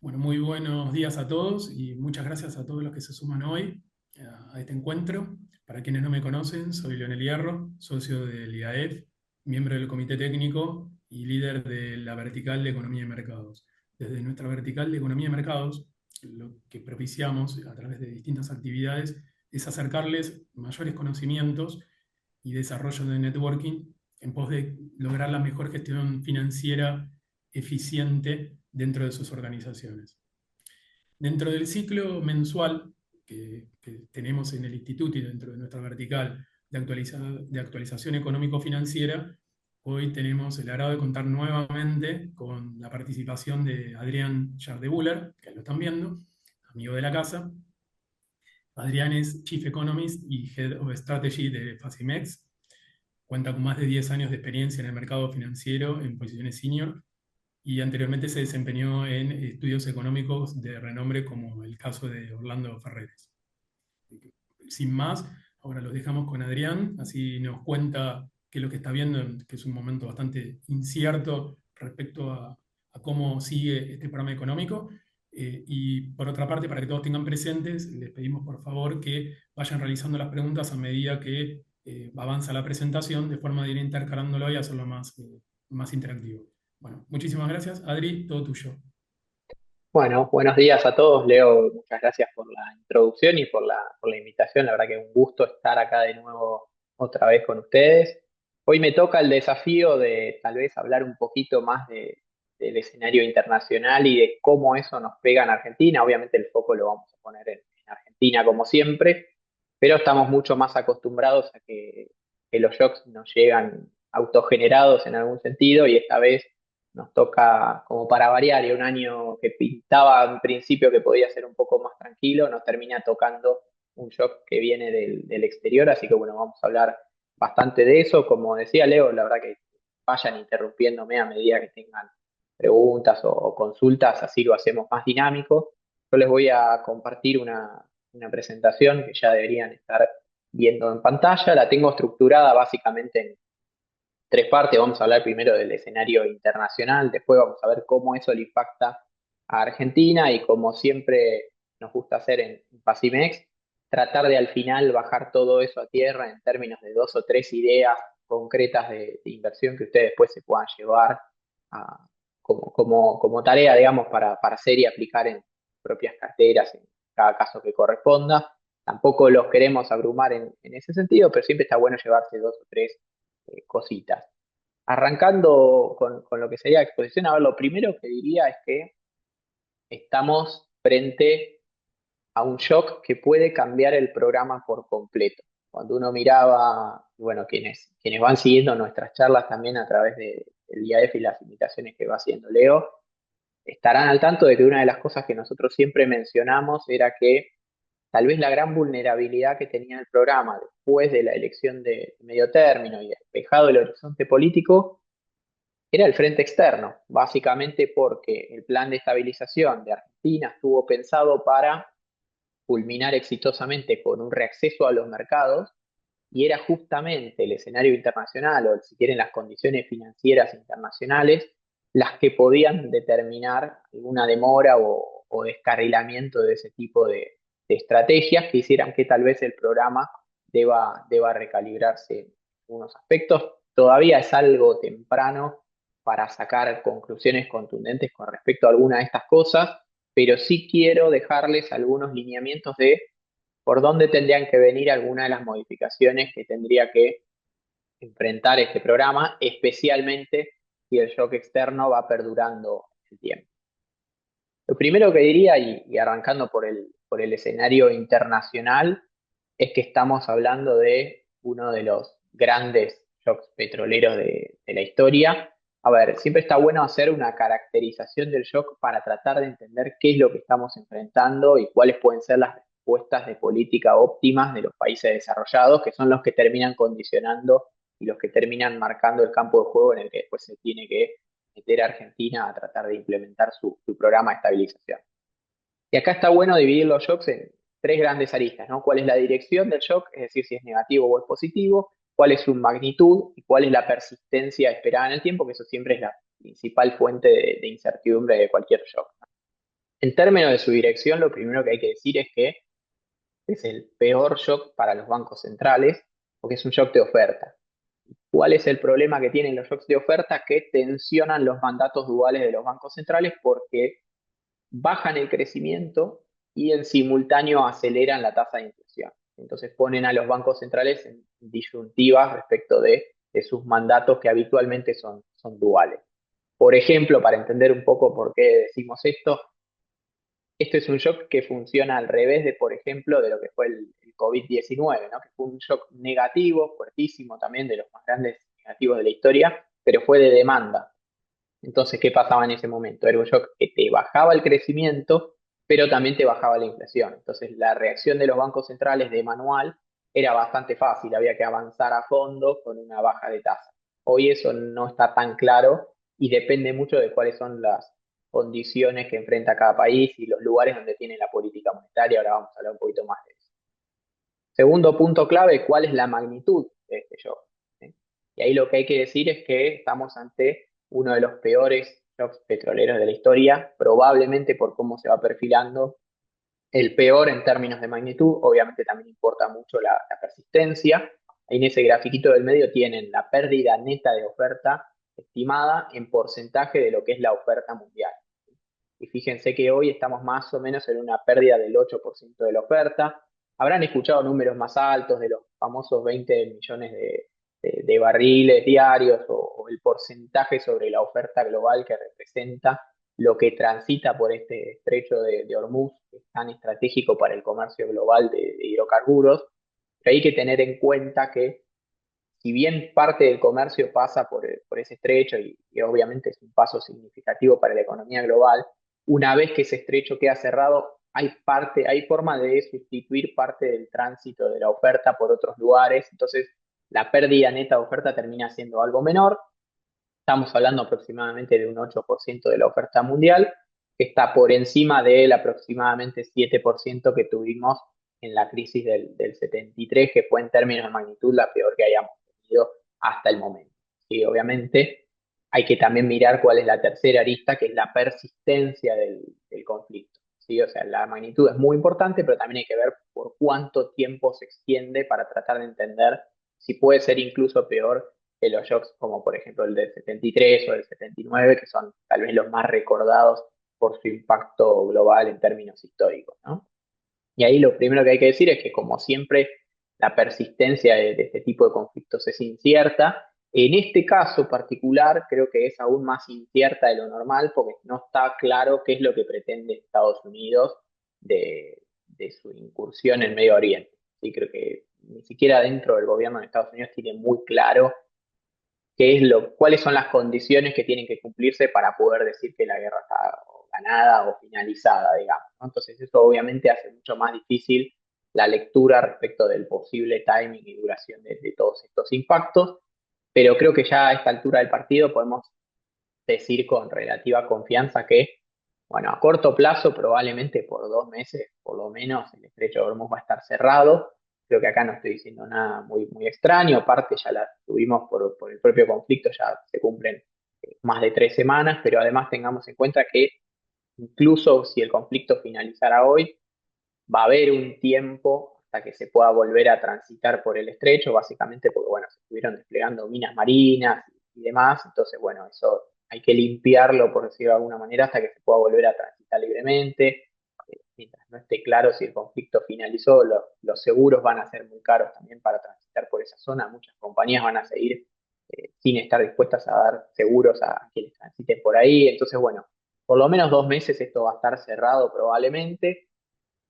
Bueno, muy buenos días a todos y muchas gracias a todos los que se suman hoy a este encuentro. Para quienes no me conocen, soy Leonel Hierro, socio del IAEF, miembro del Comité Técnico y líder de la vertical de Economía y Mercados. Desde nuestra vertical de Economía y Mercados, lo que propiciamos a través de distintas actividades es acercarles mayores conocimientos y desarrollo de networking en pos de lograr la mejor gestión financiera eficiente dentro de sus organizaciones. Dentro del ciclo mensual que tenemos en el instituto y dentro de nuestra vertical de actualización económico-financiera, hoy tenemos el agrado de contar nuevamente con la participación de Adrián Chardebuller, que lo están viendo, amigo de la casa. Adrián es Chief Economist y Head of Strategy de Facimex. Cuenta con más de 10 años de experiencia en el mercado financiero en posiciones senior y anteriormente se desempeñó en estudios económicos de renombre como el caso de Orlando Ferreres. Sin más, ahora los dejamos con Adrián, así nos cuenta qué es lo que está viendo, que es un momento bastante incierto respecto a cómo sigue este programa económico. Y por otra parte, para que todos tengan presentes, les pedimos por favor que vayan realizando las preguntas a medida que avanza la presentación, de forma de ir intercalándolo y hacerlo más interactivo. Bueno, muchísimas gracias. Adri, todo tuyo. Bueno, buenos días a todos. Leo, muchas gracias por la introducción y por la invitación. La verdad que es un gusto estar acá de nuevo otra vez con ustedes. Hoy me toca el desafío de tal vez hablar un poquito más del escenario internacional y de cómo eso nos pega en Argentina. Obviamente el foco lo vamos a poner en Argentina como siempre, pero estamos mucho más acostumbrados a que los shocks nos llegan autogenerados en algún sentido y esta vez nos toca como para variar y un año que pintaba en principio que podía ser un poco más tranquilo, nos termina tocando un shock que viene del exterior, así que bueno, vamos a hablar bastante de eso. Como decía Leo, la verdad que vayan interrumpiéndome a medida que tengan preguntas o consultas, así lo hacemos más dinámico. Yo les voy a compartir una presentación que ya deberían estar viendo en pantalla, la tengo estructurada básicamente tres partes. Vamos a hablar primero del escenario internacional, después vamos a ver cómo eso le impacta a Argentina y como siempre nos gusta hacer en Pacimex, tratar de al final bajar todo eso a tierra en términos de dos o tres ideas concretas de inversión que ustedes después se puedan llevar a- como tarea, digamos, para hacer y aplicar en propias carteras en cada caso que corresponda. Tampoco los queremos abrumar en ese sentido, pero siempre está bueno llevarse dos o tres cositas. Arrancando con lo que sería exposición, a ver, lo primero que diría es que estamos frente a un shock que puede cambiar el programa por completo. Cuando uno miraba, bueno, quienes van siguiendo nuestras charlas también a través del IAF y las invitaciones que va haciendo Leo, estarán al tanto de que una de las cosas que nosotros siempre mencionamos era que tal vez la gran vulnerabilidad que tenía el programa después de la elección de medio término y despejado el horizonte político era el frente externo, básicamente porque el plan de estabilización de Argentina estuvo pensado para culminar exitosamente con un reacceso a los mercados y era justamente el escenario internacional o si quieren las condiciones financieras internacionales las que podían determinar alguna demora o descarrilamiento de ese tipo de estrategias que hicieran que tal vez el programa deba recalibrarse en algunos aspectos. Todavía es algo temprano para sacar conclusiones contundentes con respecto a alguna de estas cosas, pero sí quiero dejarles algunos lineamientos de por dónde tendrían que venir algunas de las modificaciones que tendría que enfrentar este programa, especialmente si el shock externo va perdurando el tiempo. Lo primero que diría, y arrancando por el escenario internacional, es que estamos hablando de uno de los grandes shocks petroleros de la historia. A ver, siempre está bueno hacer una caracterización del shock para tratar de entender qué es lo que estamos enfrentando y cuáles pueden ser las respuestas de política óptimas de los países desarrollados, que son los que terminan condicionando y los que terminan marcando el campo de juego en el que después se tiene que meter a Argentina a tratar de implementar su programa de estabilización. Y acá está bueno dividir los shocks en tres grandes aristas, ¿no? ¿Cuál es la dirección del shock? Es decir, si es negativo o es positivo, cuál es su magnitud y cuál es la persistencia esperada en el tiempo, que eso siempre es la principal fuente de incertidumbre de cualquier shock. En términos de su dirección, lo primero que hay que decir es que es el peor shock para los bancos centrales, porque es un shock de oferta. ¿Cuál es el problema que tienen los shocks de oferta? Que tensionan los mandatos duales de los bancos centrales porque bajan el crecimiento y en simultáneo aceleran la tasa de inflación. Entonces ponen a los bancos centrales en disyuntivas respecto de sus mandatos que habitualmente son duales. Por ejemplo, para entender un poco por qué decimos esto, este es un shock que funciona al revés de, por ejemplo, de lo que fue el COVID-19, ¿no? Que fue un shock negativo, fuertísimo también, de los más grandes negativos de la historia, pero fue de demanda. Entonces, ¿qué pasaba en ese momento? Era un shock que te bajaba el crecimiento, pero también te bajaba la inflación. Entonces, la reacción de los bancos centrales de manual era bastante fácil, había que avanzar a fondo con una baja de tasa. Hoy eso no está tan claro y depende mucho de cuáles son las condiciones que enfrenta cada país y los lugares donde tiene la política monetaria. Ahora vamos a hablar un poquito más de eso. Segundo punto clave, ¿cuál es la magnitud de este shock? ¿Sí? Y ahí lo que hay que decir es que estamos ante uno de los peores shocks petroleros de la historia, probablemente por cómo se va perfilando el peor en términos de magnitud. Obviamente también importa mucho la persistencia. Ahí en ese grafiquito del medio tienen la pérdida neta de oferta estimada en porcentaje de lo que es la oferta mundial. Y fíjense que hoy estamos más o menos en una pérdida del 8% de la oferta. Habrán escuchado números más altos de los famosos 20 millones de barriles diarios o el porcentaje sobre la oferta global que representa lo que transita por este estrecho de Hormuz, que es tan estratégico para el comercio global de hidrocarburos. Pero hay que tener en cuenta que si bien parte del comercio pasa por ese estrecho y obviamente es un paso significativo para la economía global, una vez que ese estrecho queda cerrado, hay forma de sustituir parte del tránsito de la oferta por otros lugares, entonces la pérdida neta de oferta termina siendo algo menor. Estamos hablando aproximadamente de un 8% de la oferta mundial, que está por encima del aproximadamente 7% que tuvimos en la crisis del 73, que fue en términos de magnitud la peor que hayamos tenido hasta el momento. Y obviamente hay que también mirar cuál es la tercera arista, que es la persistencia del conflicto. ¿Sí? O sea, la magnitud es muy importante, pero también hay que ver por cuánto tiempo se extiende para tratar de entender si puede ser incluso peor de los shocks como por ejemplo el del 73 o del 79, que son tal vez los más recordados por su impacto global en términos históricos, ¿no? Y ahí lo primero que hay que decir es que como siempre la persistencia de este tipo de conflictos es incierta. En este caso particular creo que es aún más incierta de lo normal porque no está claro qué es lo que pretende Estados Unidos de su incursión en Medio Oriente. Sí, creo que ni siquiera dentro del gobierno de Estados Unidos tiene muy claro cuáles son las condiciones que tienen que cumplirse para poder decir que la guerra está ganada o finalizada, digamos, ¿no? Entonces eso obviamente hace mucho más difícil la lectura respecto del posible timing y duración de todos estos impactos, pero creo que ya a esta altura del partido podemos decir con relativa confianza que, bueno, a corto plazo, probablemente por 2 meses, por lo menos, el estrecho de Hormuz va a estar cerrado. Creo que acá no estoy diciendo nada muy extraño, aparte ya la tuvimos por el propio conflicto, ya se cumplen más de 3 semanas, pero además tengamos en cuenta que incluso si el conflicto finalizara hoy, va a haber un tiempo hasta que se pueda volver a transitar por el estrecho, básicamente porque, bueno, se estuvieron desplegando minas marinas y demás, entonces, bueno, eso hay que limpiarlo, por decirlo de alguna manera, hasta que se pueda volver a transitar libremente. Mientras no esté claro si el conflicto finalizó, los seguros van a ser muy caros también para transitar por esa zona. Muchas compañías van a seguir sin estar dispuestas a dar seguros a quienes transiten por ahí. Entonces, bueno, por lo menos 2 meses esto va a estar cerrado probablemente.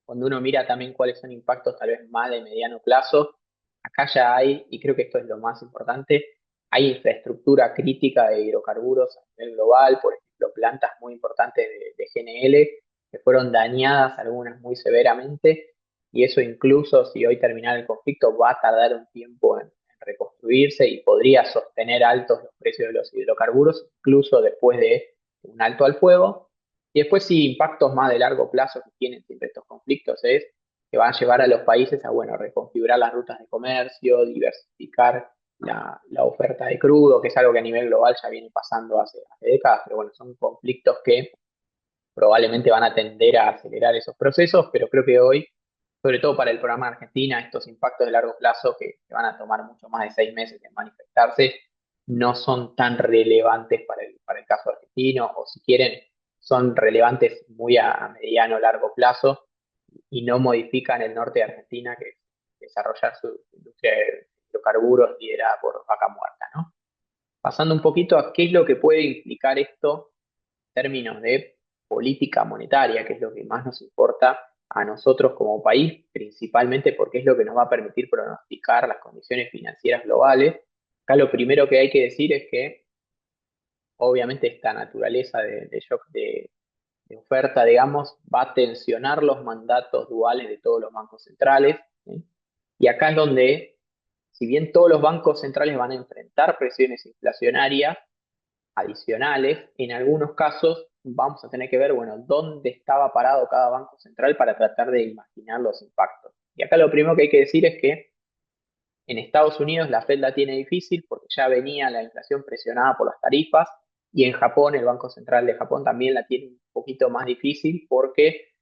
Cuando uno mira también cuáles son impactos tal vez más de mediano plazo, acá ya hay, y creo que esto es lo más importante, hay infraestructura crítica de hidrocarburos a nivel global, por ejemplo, plantas muy importantes de GNL que fueron dañadas, algunas muy severamente, y eso incluso si hoy terminara el conflicto va a tardar un tiempo en reconstruirse y podría sostener altos los precios de los hidrocarburos, incluso después de un alto al fuego. Y después sí, impactos más de largo plazo que tienen siempre estos conflictos es que van a llevar a los países a, bueno, reconfigurar las rutas de comercio, diversificar la oferta de crudo, que es algo que a nivel global ya viene pasando hace décadas, pero bueno, son conflictos que probablemente van a tender a acelerar esos procesos, pero creo que hoy, sobre todo para el programa de Argentina, estos impactos de largo plazo que van a tomar mucho más de 6 meses en manifestarse, no son tan relevantes para el caso argentino, o si quieren, son relevantes muy a mediano o largo plazo y no modifican el norte de Argentina, que es desarrollar su industria de hidrocarburos liderada por Vaca Muerta, ¿no? Pasando un poquito a qué es lo que puede implicar esto en términos de política monetaria, que es lo que más nos importa a nosotros como país, principalmente porque es lo que nos va a permitir pronosticar las condiciones financieras globales. Acá lo primero que hay que decir es que obviamente esta naturaleza de shock de oferta, digamos, va a tensionar los mandatos duales de todos los bancos centrales, ¿sí? Y acá es donde, si bien todos los bancos centrales van a enfrentar presiones inflacionarias adicionales, en algunos casos vamos a tener que ver, bueno, dónde estaba parado cada banco central para tratar de imaginar los impactos. Y acá lo primero que hay que decir es que en Estados Unidos la Fed la tiene difícil porque ya venía la inflación presionada por las tarifas, y en Japón, el Banco Central de Japón también la tiene un poquito más difícil porque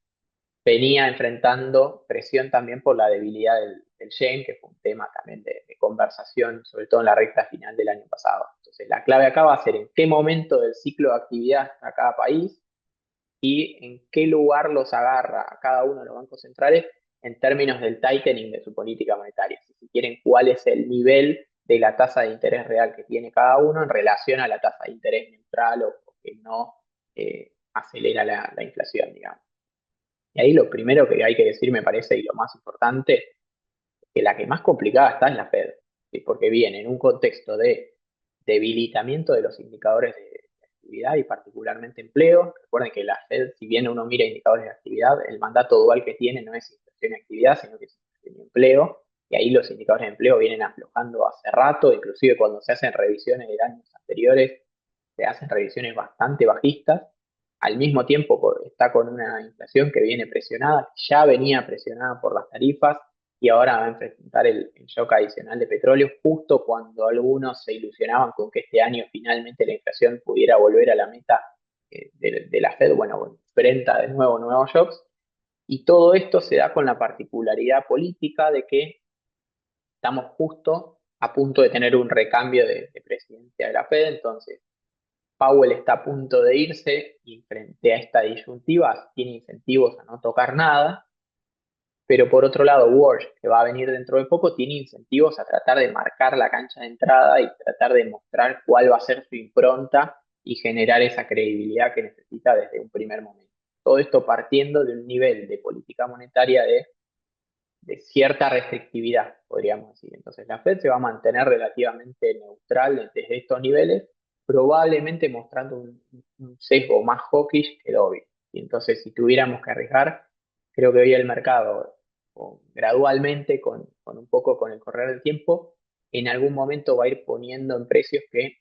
venía enfrentando presión también por la debilidad del yen, que fue un tema también de conversación, sobre todo en la recta final del año pasado. Entonces, la clave acá va a ser en qué momento del ciclo de actividad está cada país y en qué lugar los agarra a cada uno de los bancos centrales en términos del tightening de su política monetaria. Si quieren, cuál es el nivel de la tasa de interés real que tiene cada uno en relación a la tasa de interés neutral o que no acelera la inflación, digamos. Y ahí lo primero que hay que decir, me parece, y lo más importante, es que la que más complicada está es la Fed, ¿sí? Porque viene en un contexto de debilitamiento de los indicadores de actividad y particularmente empleo. Recuerden que la Fed, si bien uno mira indicadores de actividad, el mandato dual que tiene no es inflación y actividad, sino que es inflación y empleo. Y ahí los indicadores de empleo vienen aflojando hace rato, inclusive cuando se hacen revisiones de años anteriores, se hacen revisiones bastante bajistas. Al mismo tiempo está con una inflación que viene presionada, ya venía presionada por las tarifas y ahora va a enfrentar el shock adicional de petróleo justo cuando algunos se ilusionaban con que este año finalmente la inflación pudiera volver a la meta de la Fed. Bueno, enfrenta de nuevo nuevos shocks y todo esto se da con la particularidad política de que estamos justo a punto de tener un recambio de presidencia de la Fed. Entonces Powell está a punto de irse y frente a esta disyuntiva tiene incentivos a no tocar nada, pero por otro lado Walsh, que va a venir dentro de poco, tiene incentivos a tratar de marcar la cancha de entrada y tratar de mostrar cuál va a ser su impronta y generar esa credibilidad que necesita desde un primer momento. Todo esto partiendo de un nivel de política monetaria de cierta restrictividad, podríamos decir. Entonces la Fed se va a mantener relativamente neutral desde estos niveles, probablemente mostrando un sesgo más hawkish que dovish. Y entonces si tuviéramos que arriesgar, creo que hoy el mercado, gradualmente, con un poco con el correr del tiempo, en algún momento va a ir poniendo en precios que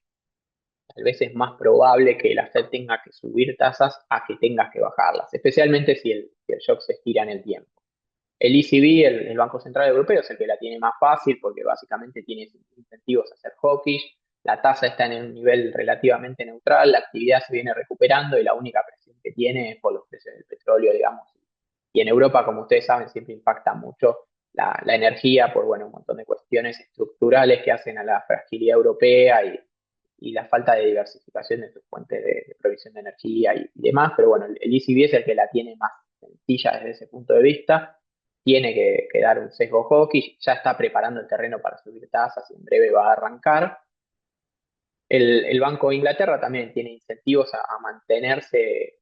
tal vez es más probable que la Fed tenga que subir tasas a que tenga que bajarlas, especialmente si el shock se estira en el tiempo. El ECB, el Banco Central Europeo, es el que la tiene más fácil porque básicamente tiene incentivos a ser hawkish, la tasa está en un nivel relativamente neutral, la actividad se viene recuperando y la única presión que tiene es por los precios del petróleo, digamos. Y en Europa, como ustedes saben, siempre impacta mucho la energía por, bueno, un montón de cuestiones estructurales que hacen a la fragilidad europea y la falta de diversificación de sus fuentes de provisión de energía y demás. Pero bueno, el ECB es el que la tiene más sencilla desde ese punto de vista, tiene que dar un sesgo hockey, ya está preparando el terreno para subir tasas y en breve va a arrancar. El Banco de Inglaterra también tiene incentivos a mantenerse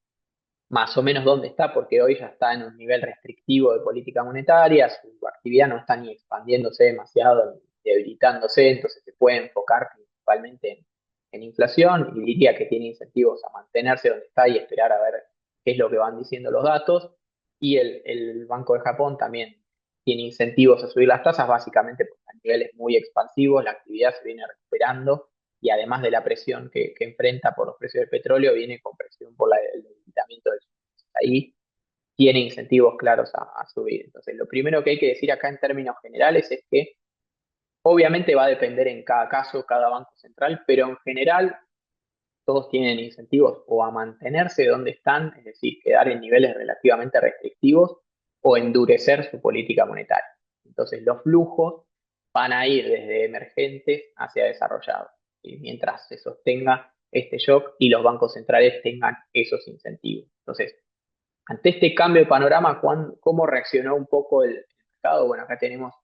más o menos donde está, porque hoy ya está en un nivel restrictivo de política monetaria, su actividad no está ni expandiéndose demasiado ni debilitándose, entonces se puede enfocar principalmente en inflación y diría que tiene incentivos a mantenerse donde está y esperar a ver qué es lo que van diciendo los datos. Y el Banco de Japón también tiene incentivos a subir las tasas, básicamente porque a niveles muy expansivos la actividad se viene recuperando y además de la presión que enfrenta por los precios del petróleo, viene con presión por el debilitamiento del ahí tiene incentivos claros a subir. Entonces, lo primero que hay que decir acá en términos generales es que obviamente va a depender en cada caso, cada banco central, pero en general todos tienen incentivos o a mantenerse donde están, es decir, quedar en niveles relativamente restrictivos, o endurecer su política monetaria. Entonces los flujos van a ir desde emergentes hacia desarrollados, ¿sí? Mientras se sostenga este shock y los bancos centrales tengan esos incentivos. Entonces, ante este cambio de panorama, ¿cómo reaccionó un poco el mercado? Bueno, acá tenemos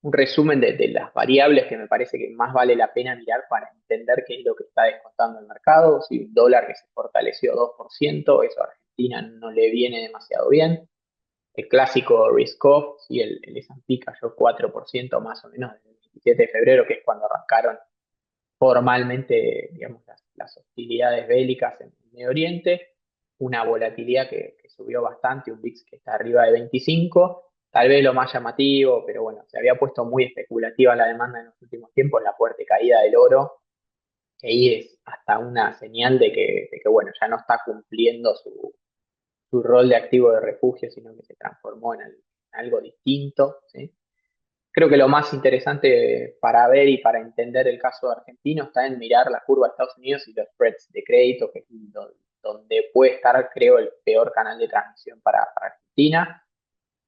un resumen de las variables que me parece que más vale la pena mirar para entender qué es lo que está descontando el mercado. Si un dólar que se fortaleció 2%, eso a Argentina no le viene demasiado bien. El clásico risk-off, ¿sí? El S&P cayó 4% más o menos desde el 27 de febrero, que es cuando arrancaron formalmente, digamos, las hostilidades bélicas en Medio Oriente, una volatilidad que subió bastante, un VIX que está arriba de 25, tal vez lo más llamativo, pero bueno, se había puesto muy especulativa la demanda en los últimos tiempos, la fuerte caída del oro, que ahí es hasta una señal de que bueno, ya no está cumpliendo su rol de activo de refugio, sino que se transformó en algo distinto, ¿sí? Creo que lo más interesante para ver y para entender el caso argentino está en mirar la curva de Estados Unidos y los spreads de crédito, que es donde puede estar, creo, el peor canal de transmisión para Argentina.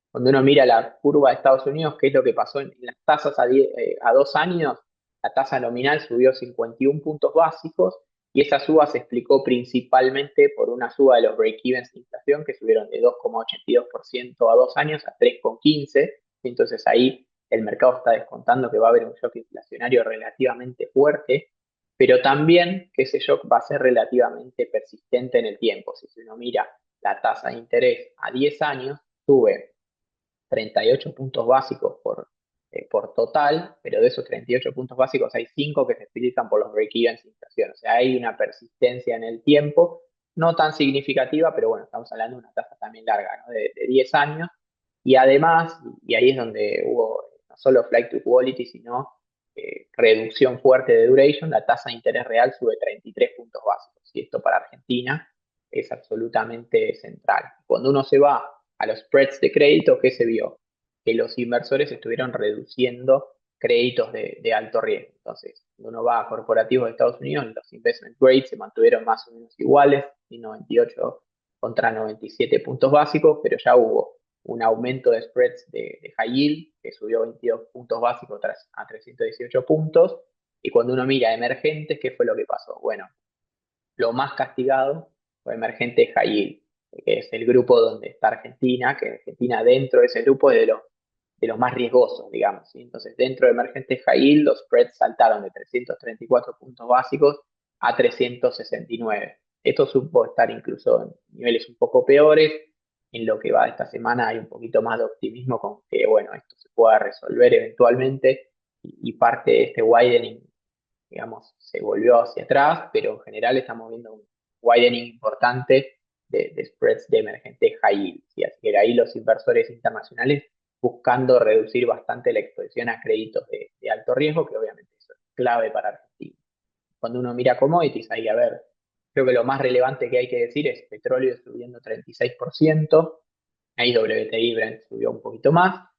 Cuando uno mira la curva de Estados Unidos, ¿qué es lo que pasó en las tasas a 2 años? La tasa nominal subió 51 puntos básicos y esa suba se explicó principalmente por una suba de los break-evens de inflación que subieron de 2,82% a 2 años a 3,15%. Entonces ahí el mercado está descontando que va a haber un shock inflacionario relativamente fuerte, pero también que ese shock va a ser relativamente persistente en el tiempo. Si uno mira la tasa de interés a 10 años, sube 38 puntos básicos por total, pero de esos 38 puntos básicos hay 5 que se explican por los break-evens de inflación. O sea, hay una persistencia en el tiempo, no tan significativa, pero bueno, estamos hablando de una tasa también larga, ¿no? De 10 años. Y además, y ahí es donde hubo no solo flight to quality, sino reducción fuerte de duration, la tasa de interés real sube 33 puntos básicos. Y esto para Argentina es absolutamente central. Cuando uno se va a los spreads de crédito, ¿qué se vio? Que los inversores estuvieron reduciendo créditos de alto riesgo. Entonces, cuando uno va a corporativos de Estados Unidos, los investment grades se mantuvieron más o menos iguales, y 98 contra 97 puntos básicos, pero ya hubo un aumento de spreads de high yield, que subió 22 puntos básicos a 318 puntos, y cuando uno mira emergentes, ¿qué fue lo que pasó? Bueno, lo más castigado fue emergente high yield, que es el grupo donde está Argentina, que Argentina dentro de ese grupo es de los más riesgosos, digamos, ¿sí? Entonces, dentro de emergente high yield, los spreads saltaron de 334 puntos básicos a 369. Esto supo estar incluso en niveles un poco peores. En lo que va de esta semana hay un poquito más de optimismo con que, bueno, esto se pueda resolver eventualmente y parte de este widening, digamos, se volvió hacia atrás, pero en general estamos viendo un widening importante de spreads de emergente high yield, ¿sí? Así que ahí los inversores internacionales buscando reducir bastante la exposición a créditos de alto riesgo, que obviamente eso es clave para Argentina. Cuando uno mira commodities, ahí a ver, creo que lo más relevante que hay que decir es petróleo subiendo 36%, ahí WTI Brent subió un poquito más,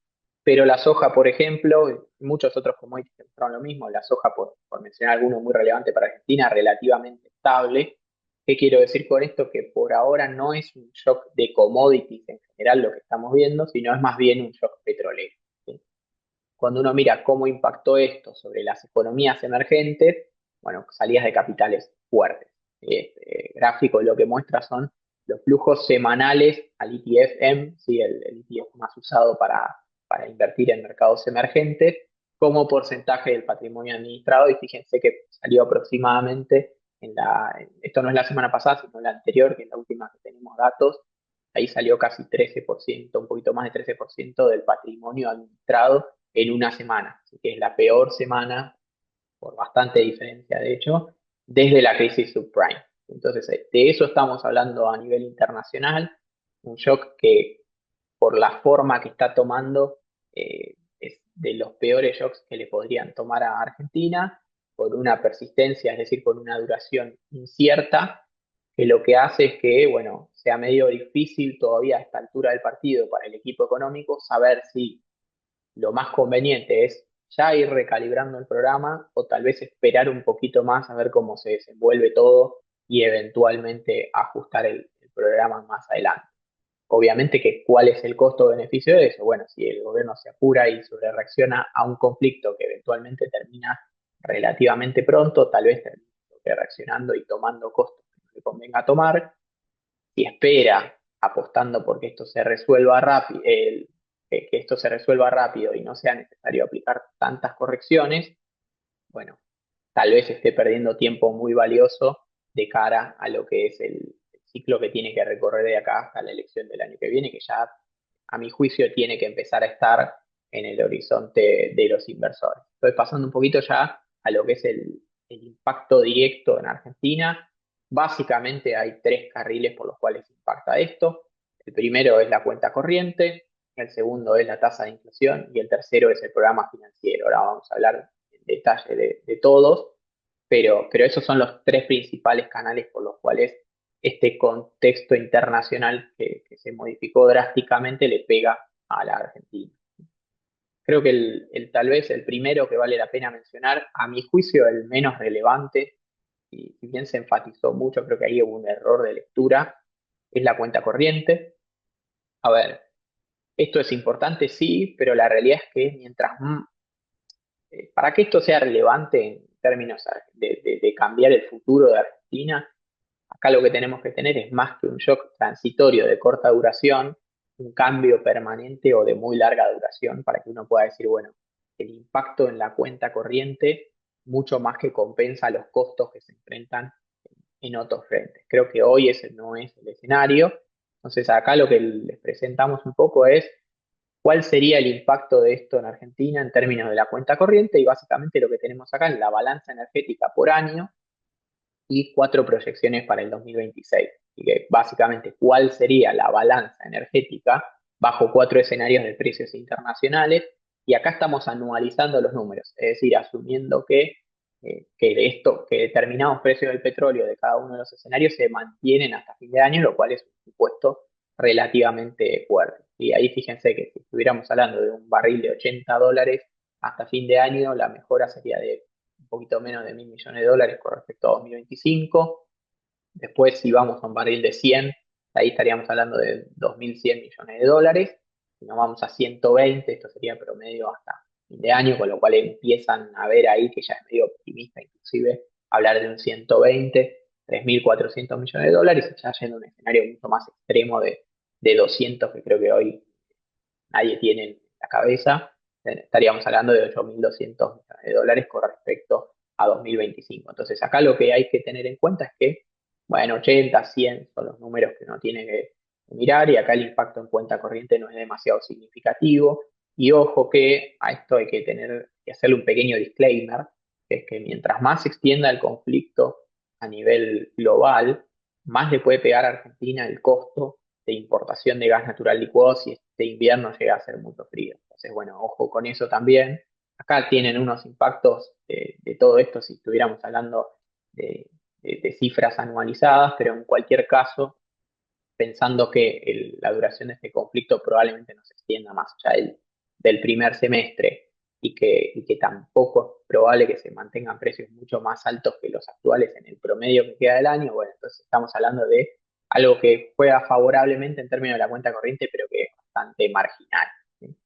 pero la soja, por ejemplo, y muchos otros commodities que mostraron lo mismo, la soja, por mencionar alguno muy relevante para Argentina, relativamente estable. ¿Qué quiero decir con esto? Que por ahora no es un shock de commodities en general lo que estamos viendo, sino es más bien un shock petrolero, ¿sí? Cuando uno mira cómo impactó esto sobre las economías emergentes, bueno, salidas de capitales fuertes. Este gráfico lo que muestra son los flujos semanales al ETF-M, ¿sí? el ETF más usado para invertir en mercados emergentes, como porcentaje del patrimonio administrado. Y fíjense que salió aproximadamente esto no es la semana pasada, sino la anterior, que es la última que tenemos datos, ahí salió casi 13%, un poquito más de 13% del patrimonio administrado en una semana. Así que es la peor semana, por bastante diferencia de hecho, desde la crisis subprime. Entonces, de eso estamos hablando a nivel internacional, un shock que por la forma que está tomando es de los peores shocks que le podrían tomar a Argentina, por una persistencia, es decir, por una duración incierta, que lo que hace es que, bueno, sea medio difícil todavía a esta altura del partido para el equipo económico saber si lo más conveniente es ya ir recalibrando el programa o tal vez esperar un poquito más a ver cómo se desenvuelve todo y eventualmente ajustar el programa más adelante. Obviamente que cuál es el costo-beneficio de eso. Bueno, si el gobierno se apura y sobre reacciona a un conflicto que eventualmente termina relativamente pronto, tal vez termine reaccionando y tomando costos que no le convenga tomar. Si espera apostando porque esto se resuelva rápido, que esto se resuelva rápido y no sea necesario aplicar tantas correcciones, bueno, tal vez esté perdiendo tiempo muy valioso de cara a lo que es el ciclo que tiene que recorrer de acá hasta la elección del año que viene, que ya, a mi juicio, tiene que empezar a estar en el horizonte de los inversores. Estoy pasando un poquito ya a lo que es el impacto directo en Argentina. Básicamente hay tres carriles por los cuales impacta esto. El primero es la cuenta corriente, el segundo es la tasa de inflación y el tercero es el programa financiero. Ahora vamos a hablar en detalle de todos, pero esos son los tres principales canales por los cuales este contexto internacional que se modificó drásticamente le pega a la Argentina. Creo que tal vez el primero que vale la pena mencionar, a mi juicio el menos relevante, y si bien se enfatizó mucho, creo que ahí hubo un error de lectura, es la cuenta corriente. A ver, esto es importante, sí, pero la realidad es que para que esto sea relevante en términos de cambiar el futuro de Argentina, acá lo que tenemos que tener es más que un shock transitorio de corta duración, un cambio permanente o de muy larga duración para que uno pueda decir, bueno, el impacto en la cuenta corriente mucho más que compensa los costos que se enfrentan en otros frentes. Creo que hoy ese no es el escenario. Entonces acá lo que les presentamos un poco es cuál sería el impacto de esto en Argentina en términos de la cuenta corriente y básicamente lo que tenemos acá es la balanza energética por año y cuatro proyecciones para el 2026. Y que básicamente cuál sería la balanza energética bajo cuatro escenarios de precios internacionales. Y acá estamos anualizando los números, es decir, asumiendo que determinados precios del petróleo de cada uno de los escenarios se mantienen hasta fin de año, lo cual es un supuesto relativamente fuerte. Y ahí fíjense que si estuviéramos hablando de un barril de $80 hasta fin de año, la mejora sería de un poquito menos de 1.000 millones de dólares con respecto a 2025. Después, si vamos a un barril de 100, ahí estaríamos hablando de 2.100 millones de dólares. Si nos vamos a 120, esto sería promedio hasta fin de año, con lo cual empiezan a ver ahí que ya es medio optimista, inclusive hablar de un 120, 3.400 millones de dólares, y ya yendo a un escenario mucho más extremo de 200, que creo que hoy nadie tiene en la cabeza. Estaríamos hablando de 8.200 millones de dólares con respecto a 2025. Entonces, acá lo que hay que tener en cuenta es que, bueno, 80, 100 son los números que uno tiene que mirar y acá el impacto en cuenta corriente no es demasiado significativo. Y ojo que a esto hay que tener que hacerle un pequeño disclaimer, que es que mientras más se extienda el conflicto a nivel global, más le puede pegar a Argentina el costo de importación de gas natural licuado si este invierno llega a ser mucho frío. Entonces, bueno, ojo con eso también. Acá tienen unos impactos de todo esto si estuviéramos hablando de, de cifras anualizadas, pero en cualquier caso, pensando que la duración de este conflicto probablemente no se extienda más allá del primer semestre y que tampoco es probable que se mantengan precios mucho más altos que los actuales en el promedio que queda del año, bueno, entonces estamos hablando de algo que juega favorablemente en términos de la cuenta corriente, pero que es bastante marginal. ¿Sí?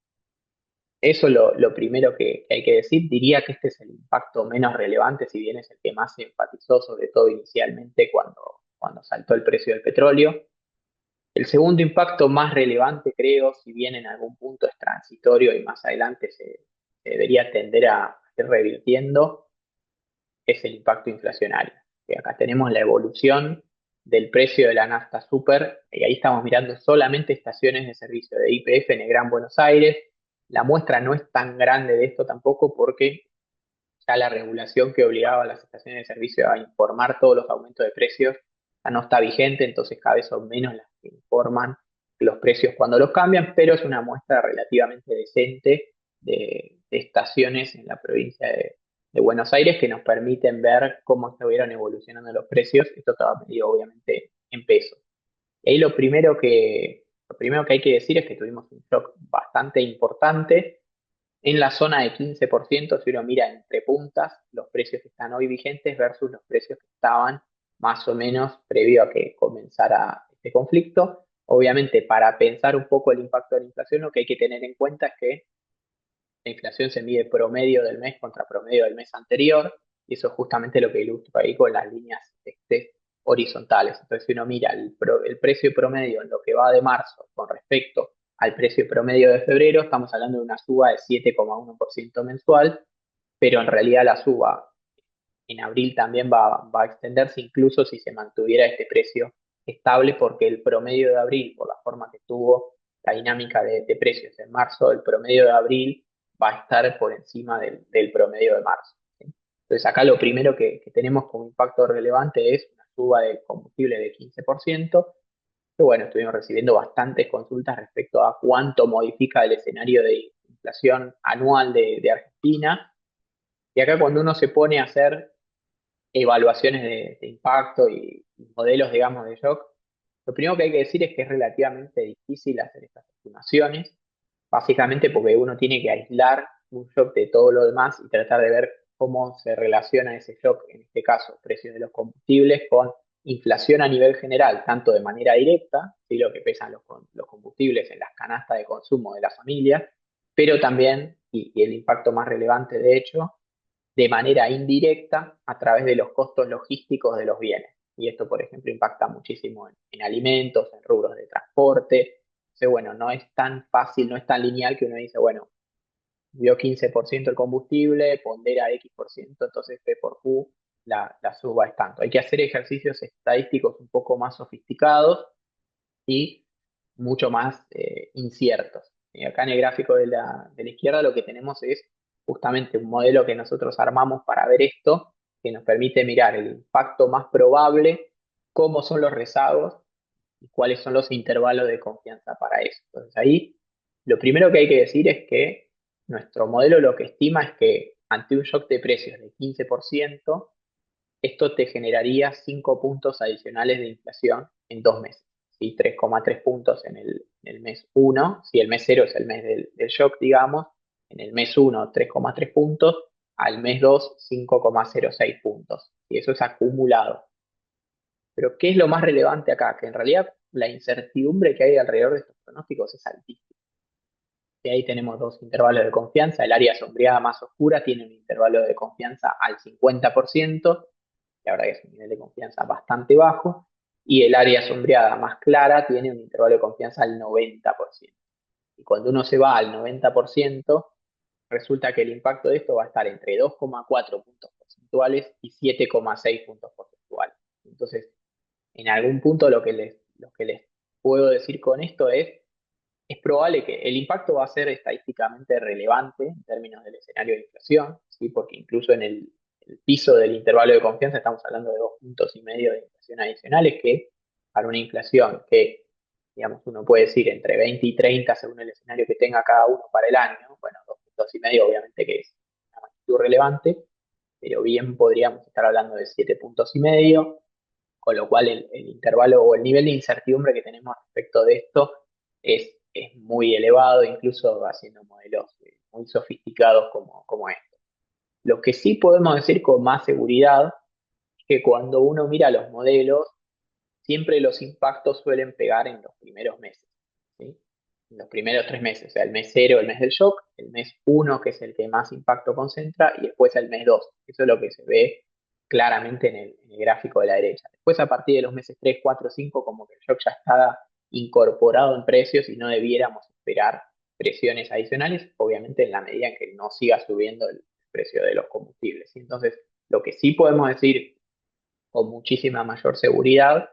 Eso es lo primero que hay que decir. Diría que este es el impacto menos relevante, si bien es el que más se enfatizó, sobre todo inicialmente cuando saltó el precio del petróleo. El segundo impacto más relevante, creo, si bien en algún punto es transitorio y más adelante se debería tender a ir revirtiendo, es el impacto inflacionario. Que acá tenemos la evolución del precio de la nafta super, y ahí estamos mirando solamente estaciones de servicio de YPF en el Gran Buenos Aires. La muestra no es tan grande de esto tampoco porque ya la regulación que obligaba a las estaciones de servicio a informar todos los aumentos de precios ya no está vigente, entonces cada vez son menos las que informan los precios cuando los cambian, pero es una muestra relativamente decente de estaciones en la provincia de Buenos Aires que nos permiten ver cómo estuvieron evolucionando los precios. Esto estaba medido obviamente en pesos. Y ahí lo primero que hay que decir es que tuvimos un shock bastante importante en la zona de 15% si uno mira entre puntas los precios que están hoy vigentes versus los precios que estaban más o menos previo a que comenzara este conflicto. Obviamente, para pensar un poco el impacto de la inflación, lo que hay que tener en cuenta es que la inflación se mide promedio del mes contra promedio del mes anterior, y eso es justamente lo que ilustro ahí con las líneas horizontales. Entonces, si uno mira el precio promedio en lo que va de marzo con respecto al precio promedio de febrero, estamos hablando de una suba de 7,1% mensual, pero en realidad la suba en abril también va a extenderse incluso si se mantuviera este precio estable, porque el promedio de abril, por la forma que tuvo la dinámica de precios en marzo, el promedio de abril va a estar por encima del promedio de marzo. ¿Sí? Entonces acá lo primero que tenemos como impacto relevante es una suba del combustible de 15%, que bueno, estuvimos recibiendo bastantes consultas respecto a cuánto modifica el escenario de inflación anual de Argentina. Y acá cuando uno se pone a hacer evaluaciones de impacto y modelos, digamos, de shock, lo primero que hay que decir es que es relativamente difícil hacer estas estimaciones, básicamente porque uno tiene que aislar un shock de todo lo demás y tratar de ver cómo se relaciona ese shock, en este caso, precios de los combustibles, con inflación a nivel general, tanto de manera directa, ¿sí? Lo que pesan los combustibles en las canastas de consumo de las familias, pero también, y el impacto más relevante de hecho, de manera indirecta a través de los costos logísticos de los bienes. Y esto, por ejemplo, impacta muchísimo en alimentos, en rubros de transporte. Entonces, bueno, no es tan fácil, no es tan lineal que uno dice, bueno, dio 15% el combustible, pondera X%, entonces P por Q, la suba es tanto. Hay que hacer ejercicios estadísticos un poco más sofisticados y mucho más inciertos. Y acá en el gráfico de la izquierda lo que tenemos es justamente un modelo que nosotros armamos para ver esto, que nos permite mirar el impacto más probable, cómo son los rezagos y cuáles son los intervalos de confianza para eso. Entonces ahí lo primero que hay que decir es que nuestro modelo lo que estima es que ante un shock de precios de 15%, esto te generaría 5 puntos adicionales de inflación en 2 meses. ¿Sí? 3,3 puntos en el mes uno. Si el mes cero es el mes del shock, digamos, en el mes uno 3,3 puntos, al mes 2 5,06 puntos. Y eso es acumulado. Pero ¿qué es lo más relevante acá? Que en realidad la incertidumbre que hay alrededor de estos pronósticos es altísima. Y ahí tenemos dos intervalos de confianza. El área sombreada más oscura tiene un intervalo de confianza al 50%, la verdad que es un nivel de confianza bastante bajo, y el área sombreada más clara tiene un intervalo de confianza al 90%. Y cuando uno se va al 90%, resulta que el impacto de esto va a estar entre 2,4 puntos porcentuales y 7,6 puntos porcentuales. Entonces, en algún punto lo que les puedo decir con esto es probable que el impacto va a ser estadísticamente relevante en términos del escenario de inflación, ¿sí? Porque incluso en el piso del intervalo de confianza estamos hablando de 2,5 puntos de inflación adicionales, que para una inflación que, digamos, uno puede decir entre 20 y 30 según el escenario que tenga cada uno para el año, bueno, 2,5 puntos obviamente que es una magnitud relevante, pero bien podríamos estar hablando de 7,5 puntos, con lo cual el intervalo o el nivel de incertidumbre que tenemos respecto de esto es muy elevado, incluso haciendo modelos muy sofisticados como este. Lo que sí podemos decir con más seguridad es que cuando uno mira los modelos, siempre los impactos suelen pegar en los primeros meses, ¿sí? En los primeros 3 meses, o sea, el mes cero, el mes del shock, el mes uno, que es el que más impacto concentra, y después el mes 2. Eso es lo que se ve claramente en el gráfico de la derecha. Después, a partir de los meses 3, 4, 5, como que el shock ya está incorporado en precios y no debiéramos esperar presiones adicionales, obviamente en la medida en que no siga subiendo el precio de los combustibles. Entonces, lo que sí podemos decir con muchísima mayor seguridad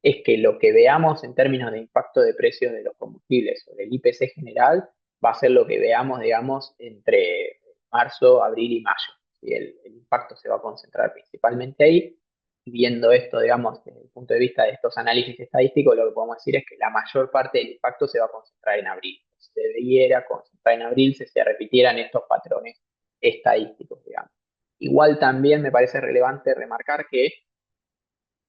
es que lo que veamos en términos de impacto de precios de los combustibles sobre el IPC general va a ser lo que veamos, digamos, entre marzo, abril y mayo. Y el impacto se va a concentrar principalmente ahí. Y viendo esto, digamos, desde el punto de vista de estos análisis estadísticos, lo que podemos decir es que la mayor parte del impacto se va a concentrar en abril. Se debiera concentrar en abril si se repitieran estos patrones estadísticos, digamos. Igual también me parece relevante remarcar que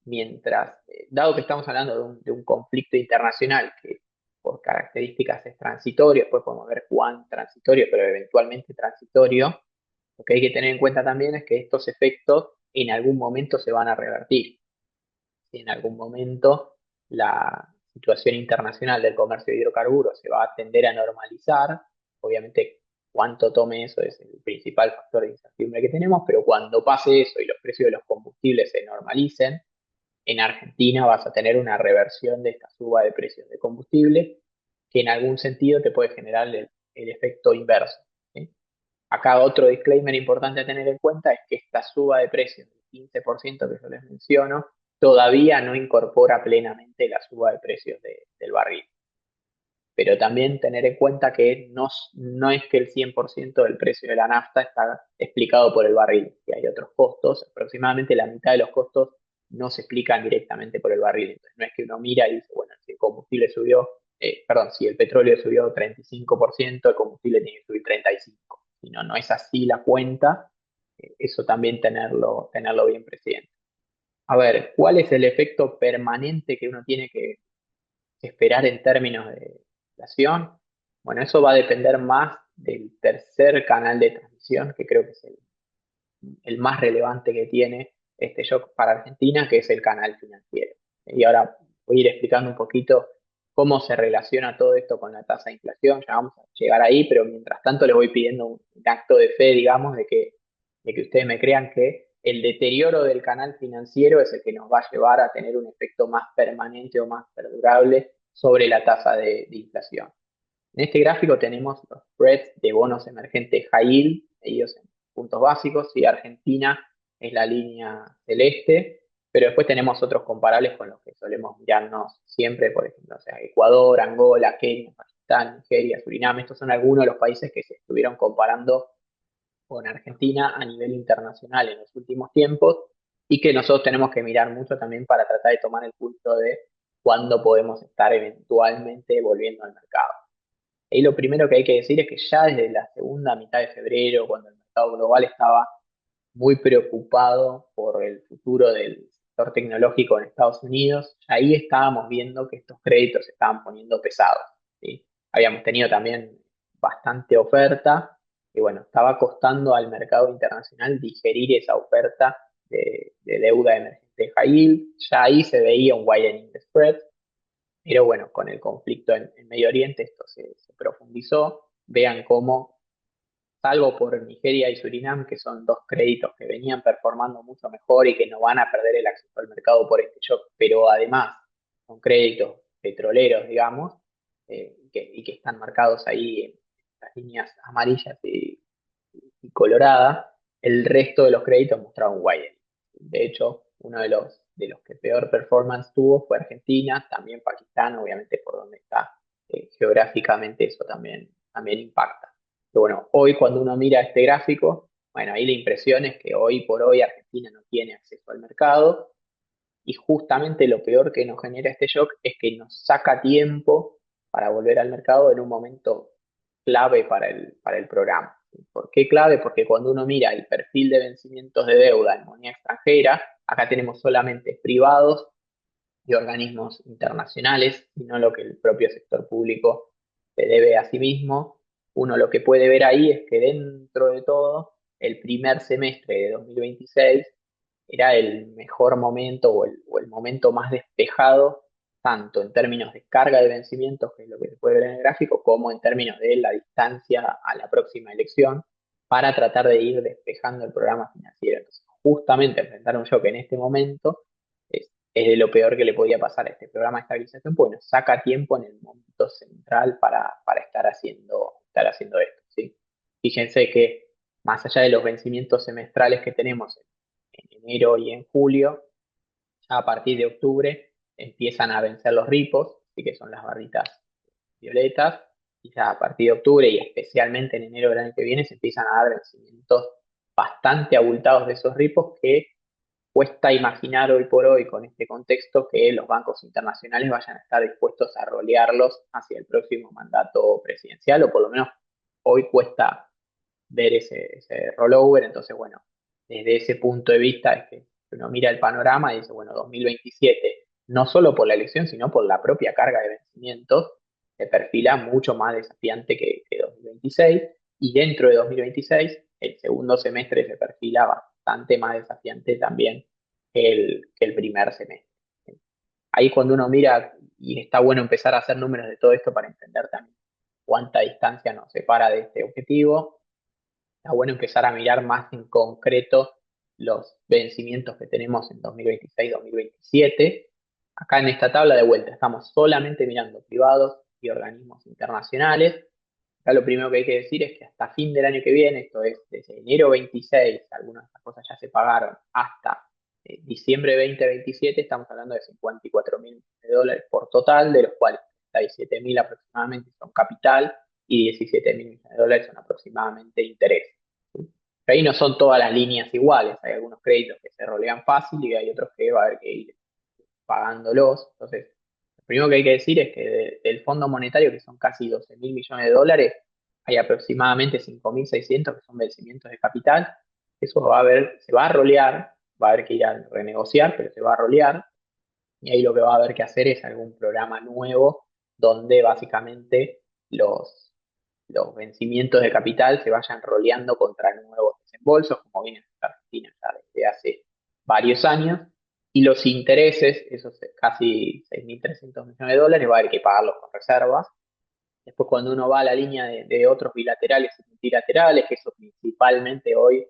mientras, dado que estamos hablando de un conflicto internacional que por características es transitorio, después podemos ver cuán transitorio, pero eventualmente transitorio. Lo que hay que tener en cuenta también es que estos efectos en algún momento se van a revertir. Si en algún momento la situación internacional del comercio de hidrocarburos se va a tender a normalizar, obviamente cuánto tome eso es el principal factor de incertidumbre que tenemos, pero cuando pase eso y los precios de los combustibles se normalicen, en Argentina vas a tener una reversión de esta suba de precios de combustible que en algún sentido te puede generar el efecto inverso. ¿Sí? Acá otro disclaimer importante a tener en cuenta es que esta suba de precios del 15% que yo les menciono todavía no incorpora plenamente la suba de precios del barril. Pero también tener en cuenta que no es que el 100% del precio de la nafta está explicado por el barril, que hay otros costos, aproximadamente la mitad de los costos no se explican directamente por el barril. Entonces no es que uno mira y dice, bueno, si el combustible subió, perdón, si el petróleo subió 35%, el combustible tiene que subir 35%. Si no, no es así la cuenta, eso también tenerlo bien presente. A ver, ¿cuál es el efecto permanente que uno tiene que esperar en términos de inflación? Bueno, eso va a depender más del tercer canal de transmisión, que creo que es el más relevante que tiene este shock para Argentina, que es el canal financiero. Y ahora voy a ir explicando un poquito cómo se relaciona todo esto con la tasa de inflación. Ya vamos a llegar ahí, pero mientras tanto les voy pidiendo un acto de fe, digamos, de que ustedes me crean que el deterioro del canal financiero es el que nos va a llevar a tener un efecto más permanente o más perdurable sobre la tasa de inflación. En este gráfico tenemos los spreads de bonos emergentes high yield, ellos en puntos básicos, y Argentina es la línea celeste, pero después tenemos otros comparables con los que solemos mirarnos siempre, por ejemplo, o sea, Ecuador, Angola, Kenia, Pakistán, Nigeria, Surinam. Estos son algunos de los países que se estuvieron comparando con Argentina a nivel internacional en los últimos tiempos y que nosotros tenemos que mirar mucho también para tratar de tomar el pulso de cuándo podemos estar eventualmente volviendo al mercado. Y lo primero que hay que decir es que ya desde la segunda mitad de febrero, cuando el mercado global estaba muy preocupado por el futuro del sector tecnológico en Estados Unidos, ahí estábamos viendo que estos créditos se estaban poniendo pesados. ¿Sí? Habíamos tenido también bastante oferta y bueno, estaba costando al mercado internacional digerir esa oferta de deuda emergente high yield. Ya ahí se veía un widening de spread, pero bueno, con el conflicto en Medio Oriente esto se profundizó. Vean cómo, salvo por Nigeria y Surinam, que son dos créditos que venían performando mucho mejor y que no van a perder el acceso al mercado por este shock, pero además son créditos petroleros, digamos, y que están marcados ahí en las líneas amarillas y coloradas, el resto de los créditos mostraban un widening. De hecho, uno de los que peor performance tuvo fue Argentina, también Pakistán, obviamente por donde está geográficamente eso también impacta. Pero bueno, hoy cuando uno mira este gráfico, bueno, ahí la impresión es que hoy por hoy Argentina no tiene acceso al mercado y justamente lo peor que nos genera este shock es que nos saca tiempo para volver al mercado en un momento clave para el programa. ¿Por qué clave? Porque cuando uno mira el perfil de vencimientos de deuda en moneda extranjera, acá tenemos solamente privados y organismos internacionales, y no lo que el propio sector público se debe a sí mismo. Uno lo que puede ver ahí es que dentro de todo, el primer semestre de 2026 era el mejor momento o el momento más despejado, tanto en términos de carga de vencimientos, que es lo que se puede ver en el gráfico, como en términos de la distancia a la próxima elección, para tratar de ir despejando el programa financiero. Entonces, justamente enfrentar un shock en este momento es de lo peor que le podía pasar a este programa de estabilización, porque nos saca tiempo en el momento central para estar haciendo esto. ¿Sí? Fíjense que más allá de los vencimientos semestrales que tenemos en enero y en julio, ya a partir de octubre empiezan a vencer los ripos, así que son las barritas violetas, y ya a partir de octubre y especialmente en enero del año que viene se empiezan a dar vencimientos bastante abultados de esos ripos que cuesta imaginar hoy por hoy con este contexto que los bancos internacionales vayan a estar dispuestos a rolearlos hacia el próximo mandato presidencial, o por lo menos hoy cuesta ver ese rollover. Entonces, bueno, desde ese punto de vista es que uno mira el panorama y dice, bueno, 2027, no solo por la elección, sino por la propia carga de vencimientos, se perfila mucho más desafiante que 2026, y dentro de 2026, el segundo semestre se perfila bastante más desafiante también que el primer semestre. Ahí cuando uno mira, y está bueno empezar a hacer números de todo esto para entender también cuánta distancia nos separa de este objetivo, está bueno empezar a mirar más en concreto los vencimientos que tenemos en 2026-2027. Acá en esta tabla de vuelta estamos solamente mirando privados y organismos internacionales. Acá lo primero que hay que decir es que hasta fin del año que viene, esto es desde enero 26, algunas de estas cosas ya se pagaron, hasta diciembre 2027, estamos hablando de 54 mil millones de dólares por total, de los cuales 37 mil aproximadamente son capital y 17 mil millones de dólares son aproximadamente interés. ¿Sí? Pero ahí no son todas las líneas iguales, hay algunos créditos que se rolean fácil y hay otros que va a haber que ir pagándolos. Entonces, lo primero que hay que decir es que del Fondo Monetario, que son casi 12 mil millones de dólares, hay aproximadamente 5.600 que son vencimientos de capital. Eso se va a rolear, va a haber que ir a renegociar, pero se va a rolear. Y ahí lo que va a haber que hacer es algún programa nuevo donde básicamente los, los vencimientos de capital se vayan roleando contra nuevos desembolsos, como viene en Argentina ya desde hace varios años, y los intereses, esos casi 6.300 millones de dólares, va a haber que pagarlos con reservas. Después cuando uno va a la línea de otros bilaterales y multilaterales, que eso principalmente hoy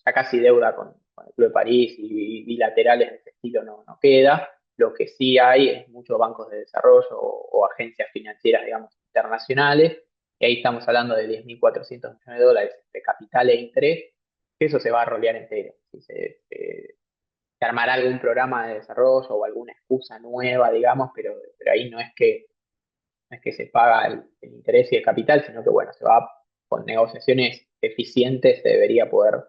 ya casi deuda con el Club de París y bilaterales de ese estilo no queda. Lo que sí hay es muchos bancos de desarrollo o agencias financieras, digamos, internacionales, y ahí estamos hablando de 10.400 millones de dólares de capital e interés, que eso se va a rolear entero. Si se armará algún programa de desarrollo o alguna excusa nueva, digamos, pero ahí no es que se paga el interés y el capital, sino que, bueno, se va con negociaciones eficientes, se debería poder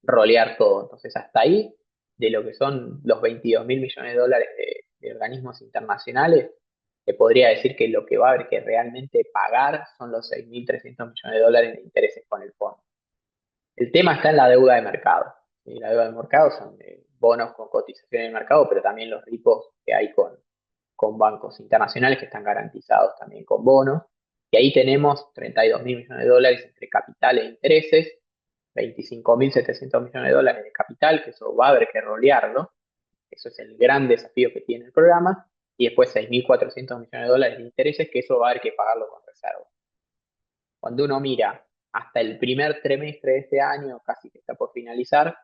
rolear todo. Entonces, hasta ahí, de lo que son los 22 mil millones de dólares de organismos internacionales, se podría decir que lo que va a haber que realmente pagar son los 6.300 millones de dólares de intereses con el fondo. El tema está en la deuda de mercado. ¿Sí? La deuda de mercado son bonos con cotización en el mercado, pero también los repos que hay con bancos internacionales que están garantizados también con bonos. Y ahí tenemos 32 mil millones de dólares entre capital e intereses, 25.700 millones de dólares de capital, que eso va a haber que rolearlo. Eso es el gran desafío que tiene el programa. Y después 6.400 millones de dólares de intereses, que eso va a haber que pagarlo con reserva. Cuando uno mira hasta el primer trimestre de este año, casi que está por finalizar,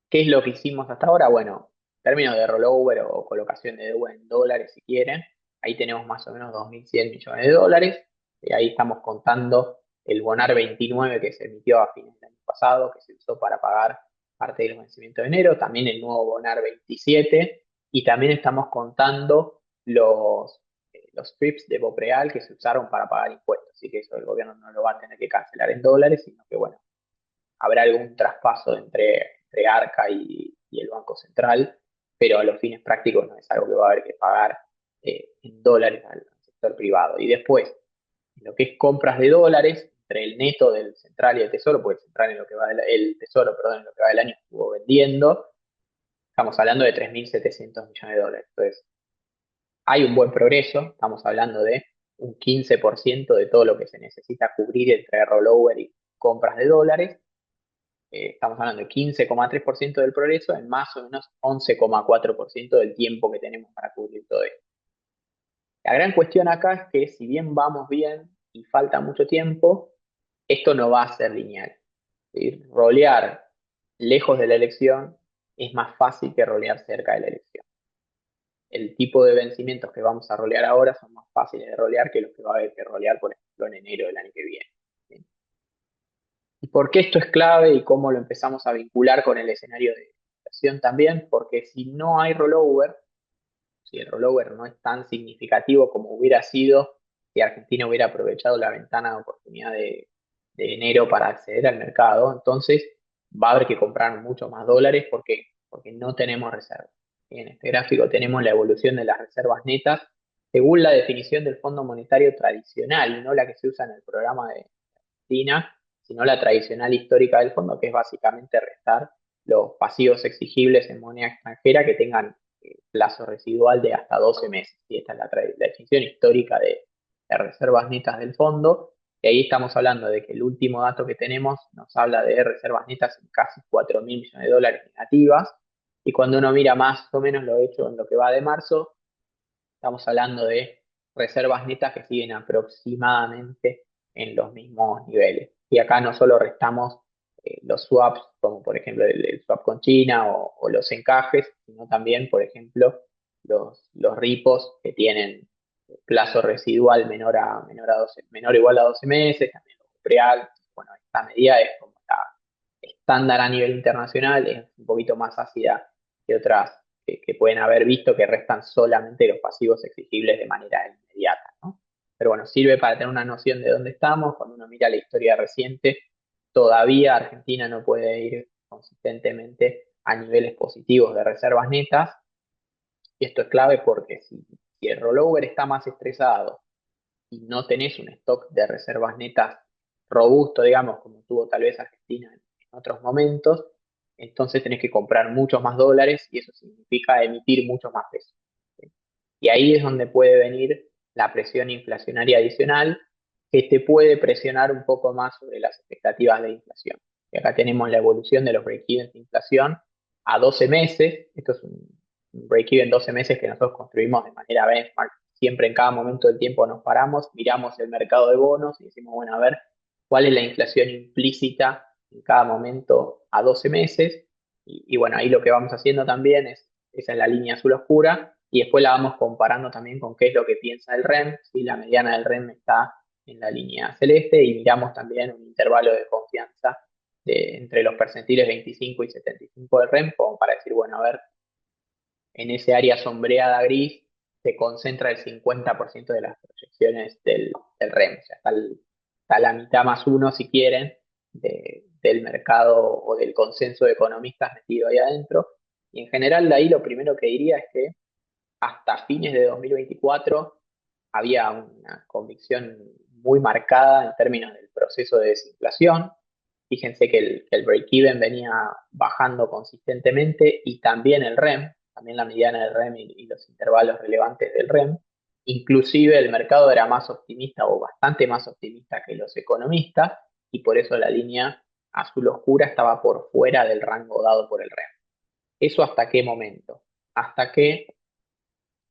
¿qué es lo que hicimos hasta ahora? Bueno, en términos de rollover o colocación de deuda en dólares, si quieren, ahí tenemos más o menos 2.100 millones de dólares. Y ahí estamos contando el Bonar 29 que se emitió a fines del año pasado, que se usó para pagar parte del vencimiento de enero, también el nuevo Bonar 27, y también estamos contando los trips de Bopreal que se usaron para pagar impuestos. Así que eso el gobierno no lo va a tener que cancelar en dólares, sino que, bueno, habrá algún traspaso entre Arca y el Banco Central, pero a los fines prácticos no es algo que va a haber que pagar en dólares al sector privado. Y después, en lo que es compras de dólares, entre el neto del Central y el Tesoro, porque el Central en lo que va el Tesoro, perdón, en lo que va del año estuvo vendiendo, estamos hablando de 3.700 millones de dólares. Entonces, hay un buen progreso, estamos hablando de un 15% de todo lo que se necesita cubrir entre rollover y compras de dólares. Estamos hablando de 15,3% del progreso en más o menos 11,4% del tiempo que tenemos para cubrir todo esto. La gran cuestión acá es que si bien vamos bien y falta mucho tiempo, esto no va a ser lineal. ¿Sí? Rolear lejos de la elección es más fácil que rolear cerca de la elección. El tipo de vencimientos que vamos a rolear ahora son más fáciles de rolear que los que va a haber que rolear, por ejemplo, en enero del año que viene. ¿Sí? ¿Y por qué esto es clave y cómo lo empezamos a vincular con el escenario de inflación también? Porque si no hay rollover, si el rollover no es tan significativo como hubiera sido si Argentina hubiera aprovechado la ventana de oportunidad de enero para acceder al mercado, entonces va a haber que comprar mucho más dólares porque no tenemos reservas. En este gráfico tenemos la evolución de las reservas netas según la definición del Fondo Monetario tradicional, no la que se usa en el programa de Argentina, sino la tradicional histórica del fondo, que es básicamente restar los pasivos exigibles en moneda extranjera que tengan plazo residual de hasta 12 meses. Y esta es la definición histórica de reservas netas del fondo, y ahí estamos hablando de que el último dato que tenemos nos habla de reservas netas en casi 4.000 millones de dólares negativas, y cuando uno mira más o menos lo hecho en lo que va de marzo, estamos hablando de reservas netas que siguen aproximadamente en los mismos niveles. Y acá no solo restamos los swaps, como por ejemplo el swap con China o los encajes, sino también, por ejemplo, los repos que tienen plazo residual menor o igual a 12 meses, también los preal. Bueno, esta medida es como la estándar a nivel internacional, es un poquito más ácida que otras que pueden haber visto que restan solamente los pasivos exigibles de manera inmediata, ¿no? Pero bueno, sirve para tener una noción de dónde estamos. Cuando uno mira la historia reciente, todavía Argentina no puede ir consistentemente a niveles positivos de reservas netas. Y esto es clave porque si el rollover está más estresado y no tenés un stock de reservas netas robusto, digamos, como tuvo tal vez Argentina en otros momentos, entonces tenés que comprar muchos más dólares y eso significa emitir muchos más pesos. ¿Sí? Y ahí es donde puede venir la presión inflacionaria adicional que te puede presionar un poco más sobre las expectativas de inflación. Y acá tenemos la evolución de los break-evens de inflación a 12 meses. Esto es un break-even 12 meses que nosotros construimos de manera benchmark. Siempre en cada momento del tiempo nos paramos, miramos el mercado de bonos y decimos, bueno, a ver, ¿cuál es la inflación implícita en cada momento a 12 meses? Y bueno, ahí lo que vamos haciendo también es, esa es la línea azul oscura, y después la vamos comparando también con qué es lo que piensa el REM, si la mediana del REM está en la línea celeste, y miramos también un intervalo de confianza entre los percentiles 25 y 75 del REM, como para decir, bueno, a ver, en ese área sombreada gris se concentra el 50% de las proyecciones del REM, o sea, está la mitad más uno, si quieren, del mercado o del consenso de economistas metido ahí adentro. Y en general, de ahí lo primero que diría es que hasta fines de 2024 había una convicción muy marcada en términos del proceso de desinflación. Fíjense que el break-even venía bajando consistentemente y también el REM, también la mediana del REM y los intervalos relevantes del REM. Inclusive el mercado era más optimista o bastante más optimista que los economistas y por eso la línea azul oscura estaba por fuera del rango dado por el REM. ¿Eso hasta qué momento? Hasta que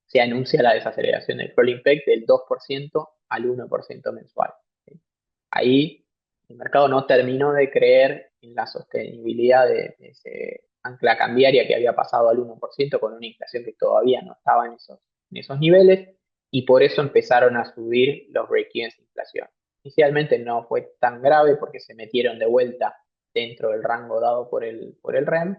se anuncia la desaceleración del crawling peg del 2% al 1% mensual. ¿Sí? Ahí el mercado no terminó de creer en la sostenibilidad de ese ancla cambiaria que había pasado al 1% con una inflación que todavía no estaba en esos niveles y por eso empezaron a subir los break-evens de inflación. Inicialmente no fue tan grave porque se metieron de vuelta dentro del rango dado por el REM,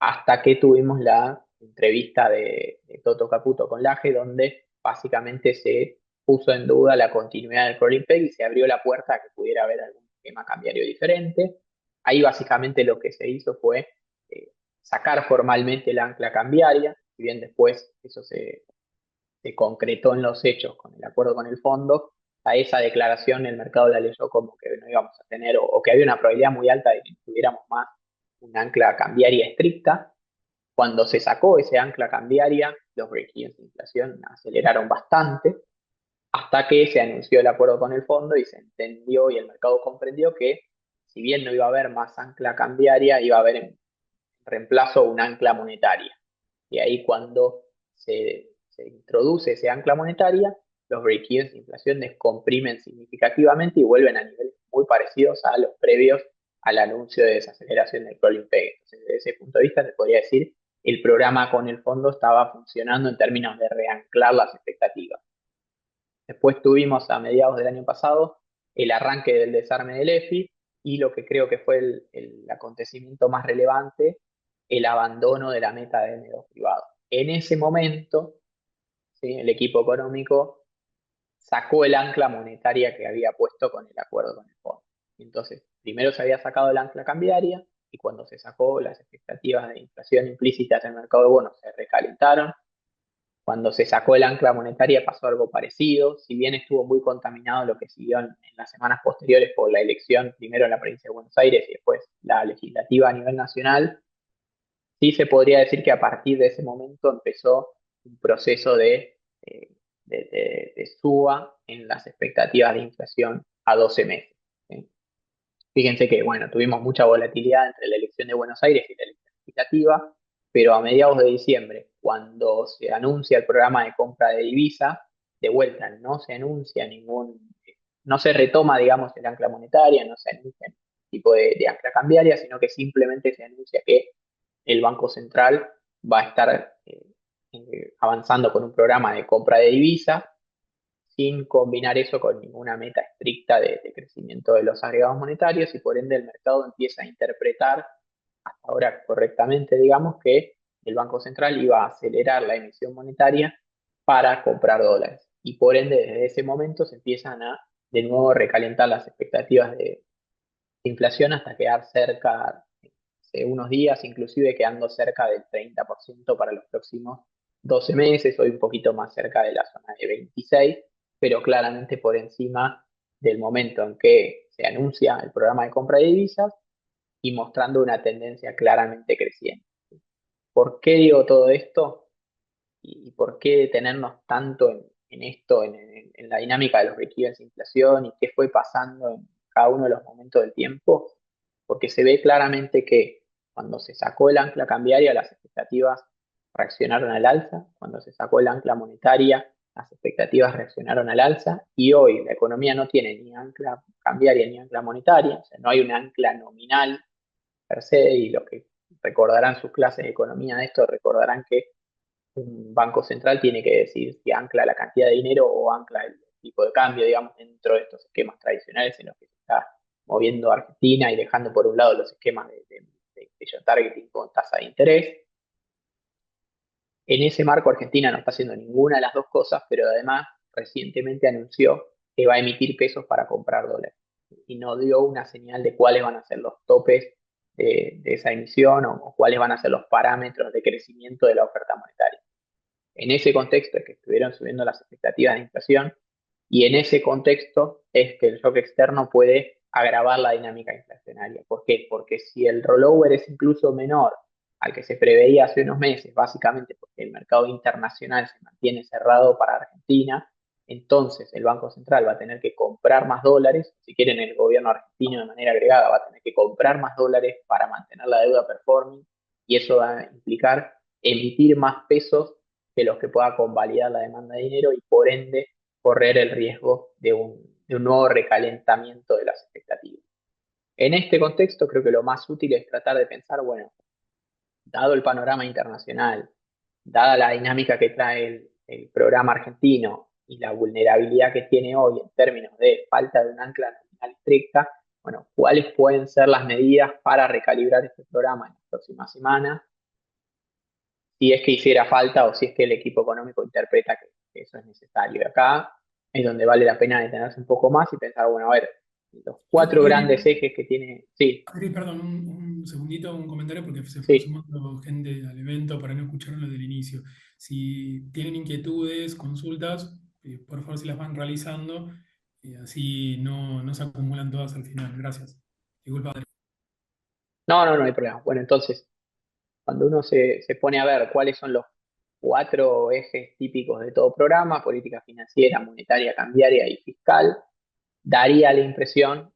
hasta que tuvimos la entrevista de Toto Caputo con Laje, donde básicamente se puso en duda la continuidad del crawling peg y se abrió la puerta a que pudiera haber algún esquema cambiario diferente. Ahí básicamente lo que se hizo fue sacar formalmente la ancla cambiaria, si bien después eso se concretó en los hechos con el acuerdo con el fondo. A esa declaración el mercado la leyó como que no íbamos a tener o que había una probabilidad muy alta de que tuviéramos más un ancla cambiaria estricta. Cuando se sacó ese ancla cambiaria, los break-evens de inflación aceleraron bastante, hasta que se anunció el acuerdo con el fondo y se entendió y el mercado comprendió que si bien no iba a haber más ancla cambiaria, iba a haber en reemplazo un ancla monetaria. Y ahí cuando se introduce ese ancla monetaria, los break-evens de inflación descomprimen significativamente y vuelven a niveles muy parecidos a los previos al anuncio de desaceleración del crawling peg. Entonces, desde ese punto de vista, se podría decir el programa con el fondo estaba funcionando en términos de reanclar las expectativas. Después tuvimos a mediados del año pasado el arranque del desarme del EFI y lo que creo que fue el acontecimiento más relevante, el abandono de la meta de M2 privado. En ese momento, ¿sí? El equipo económico sacó el ancla monetaria que había puesto con el acuerdo con el fondo. Entonces, primero se había sacado el ancla cambiaria y cuando se sacó las expectativas de inflación implícitas en el mercado de bonos se recalentaron. Cuando se sacó el ancla monetaria pasó algo parecido, si bien estuvo muy contaminado lo que siguió en las semanas posteriores por la elección, primero en la provincia de Buenos Aires y después la legislativa a nivel nacional, sí se podría decir que a partir de ese momento empezó un proceso de suba en las expectativas de inflación a 12 meses. ¿Sí? Fíjense que, bueno, tuvimos mucha volatilidad entre la elección de Buenos Aires y la elección legislativa, pero a mediados de diciembre, cuando se anuncia el programa de compra de divisa, de vuelta no se anuncia no se retoma, digamos, el ancla monetaria, no se anuncia ningún tipo de ancla cambiaria, sino que simplemente se anuncia que el Banco Central va a estar avanzando con un programa de compra de divisa sin combinar eso con ninguna meta estricta de crecimiento de los agregados monetarios y por ende el mercado empieza a interpretar hasta ahora correctamente, digamos, que el Banco Central iba a acelerar la emisión monetaria para comprar dólares. Y por ende, desde ese momento se empiezan a de nuevo recalentar las expectativas de inflación hasta quedar cerca, hace unos días, inclusive quedando cerca del 30% para los próximos 12 meses, hoy un poquito más cerca de la zona de 26, pero claramente por encima del momento en que se anuncia el programa de compra de divisas y mostrando una tendencia claramente creciente. ¿Por qué digo todo esto? ¿Y por qué detenernos tanto en esto, en la dinámica de los break-evens de inflación y qué fue pasando en cada uno de los momentos del tiempo? Porque se ve claramente que cuando se sacó el ancla cambiaria, las expectativas reaccionaron al alza, cuando se sacó el ancla monetaria, las expectativas reaccionaron al alza, y hoy la economía no tiene ni ancla cambiaria ni ancla monetaria, o sea, no hay un ancla nominal per se, y lo que recordarán sus clases de economía de esto, recordarán que un banco central tiene que decir si ancla la cantidad de dinero o ancla el tipo de cambio, digamos, dentro de estos esquemas tradicionales en los que se está moviendo Argentina y dejando por un lado los esquemas de geotargeting con tasa de interés. En ese marco Argentina no está haciendo ninguna de las dos cosas, pero además recientemente anunció que va a emitir pesos para comprar dólares y no dio una señal de cuáles van a ser los topes de esa emisión o cuáles van a ser los parámetros de crecimiento de la oferta monetaria. En ese contexto es que estuvieron subiendo las expectativas de inflación y en ese contexto es que el shock externo puede agravar la dinámica inflacionaria. ¿Por qué? Porque si el rollover es incluso menor al que se preveía hace unos meses, básicamente porque el mercado internacional se mantiene cerrado para Argentina, entonces el Banco Central va a tener que comprar más dólares, si quieren el gobierno argentino de manera agregada va a tener que comprar más dólares para mantener la deuda performing y eso va a implicar emitir más pesos que los que pueda convalidar la demanda de dinero y por ende correr el riesgo de un nuevo recalentamiento de las expectativas. En este contexto creo que lo más útil es tratar de pensar, bueno, dado el panorama internacional, dada la dinámica que trae el programa argentino y la vulnerabilidad que tiene hoy en términos de falta de un ancla nacional estricta, bueno, ¿cuáles pueden ser las medidas para recalibrar este programa en las próximas semanas? Si es que hiciera falta o si es que el equipo económico interpreta que eso es necesario. Y acá es donde vale la pena detenerse un poco más y pensar, bueno, a ver, los cuatro Adri, grandes ejes que tiene, sí, Adri, perdón, un segundito, un comentario porque se fue sí. sumando gente al evento para no escucharlo desde el inicio. Si tienen inquietudes, consultas, por favor si las van realizando, así no se acumulan todas al final. Gracias. Disculpa, Adri. No hay problema. Bueno, entonces, cuando uno se pone a ver cuáles son los cuatro ejes típicos de todo programa, política financiera, monetaria, cambiaria y fiscal, daría la impresión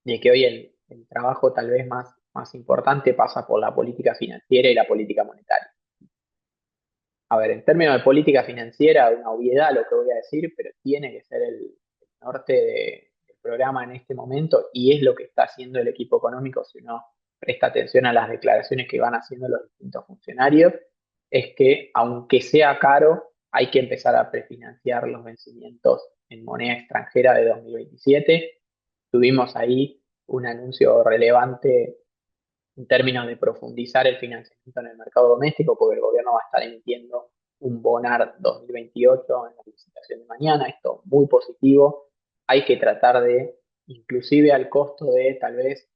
de que hoy el trabajo tal vez más importante pasa por la política financiera y la política monetaria. A ver, en términos de política financiera, una obviedad lo que voy a decir, pero tiene que ser el norte del programa en este momento y es lo que está haciendo el equipo económico si uno presta atención a las declaraciones que van haciendo los distintos funcionarios, es que aunque sea caro, hay que empezar a prefinanciar los vencimientos en moneda extranjera de 2027. Tuvimos ahí un anuncio relevante en términos de profundizar el financiamiento en el mercado doméstico, porque el gobierno va a estar emitiendo un BONAR 2028 en la licitación de mañana, esto muy positivo. Hay que tratar de, inclusive al costo de tal vez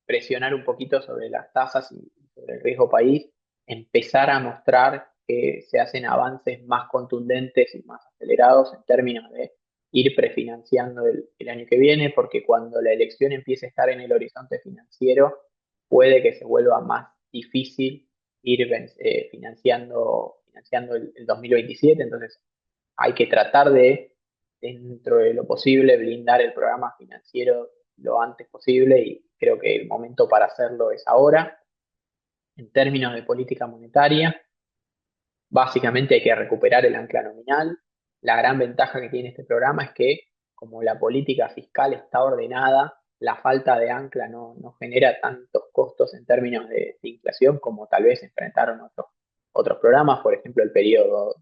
presionar un poquito sobre las tasas y sobre el riesgo país, empezar a mostrar que se hacen avances más contundentes y más acelerados en términos de ir prefinanciando el año que viene, porque cuando la elección empiece a estar en el horizonte financiero, puede que se vuelva más difícil ir financiando el 2027, entonces hay que tratar de dentro de lo posible, blindar el programa financiero lo antes posible y creo que el momento para hacerlo es ahora. En términos de política monetaria, básicamente hay que recuperar el ancla nominal. La gran ventaja que tiene este programa es que como la política fiscal está ordenada, la falta de ancla no genera tantos costos en términos de inflación como tal vez enfrentaron otros programas, por ejemplo el periodo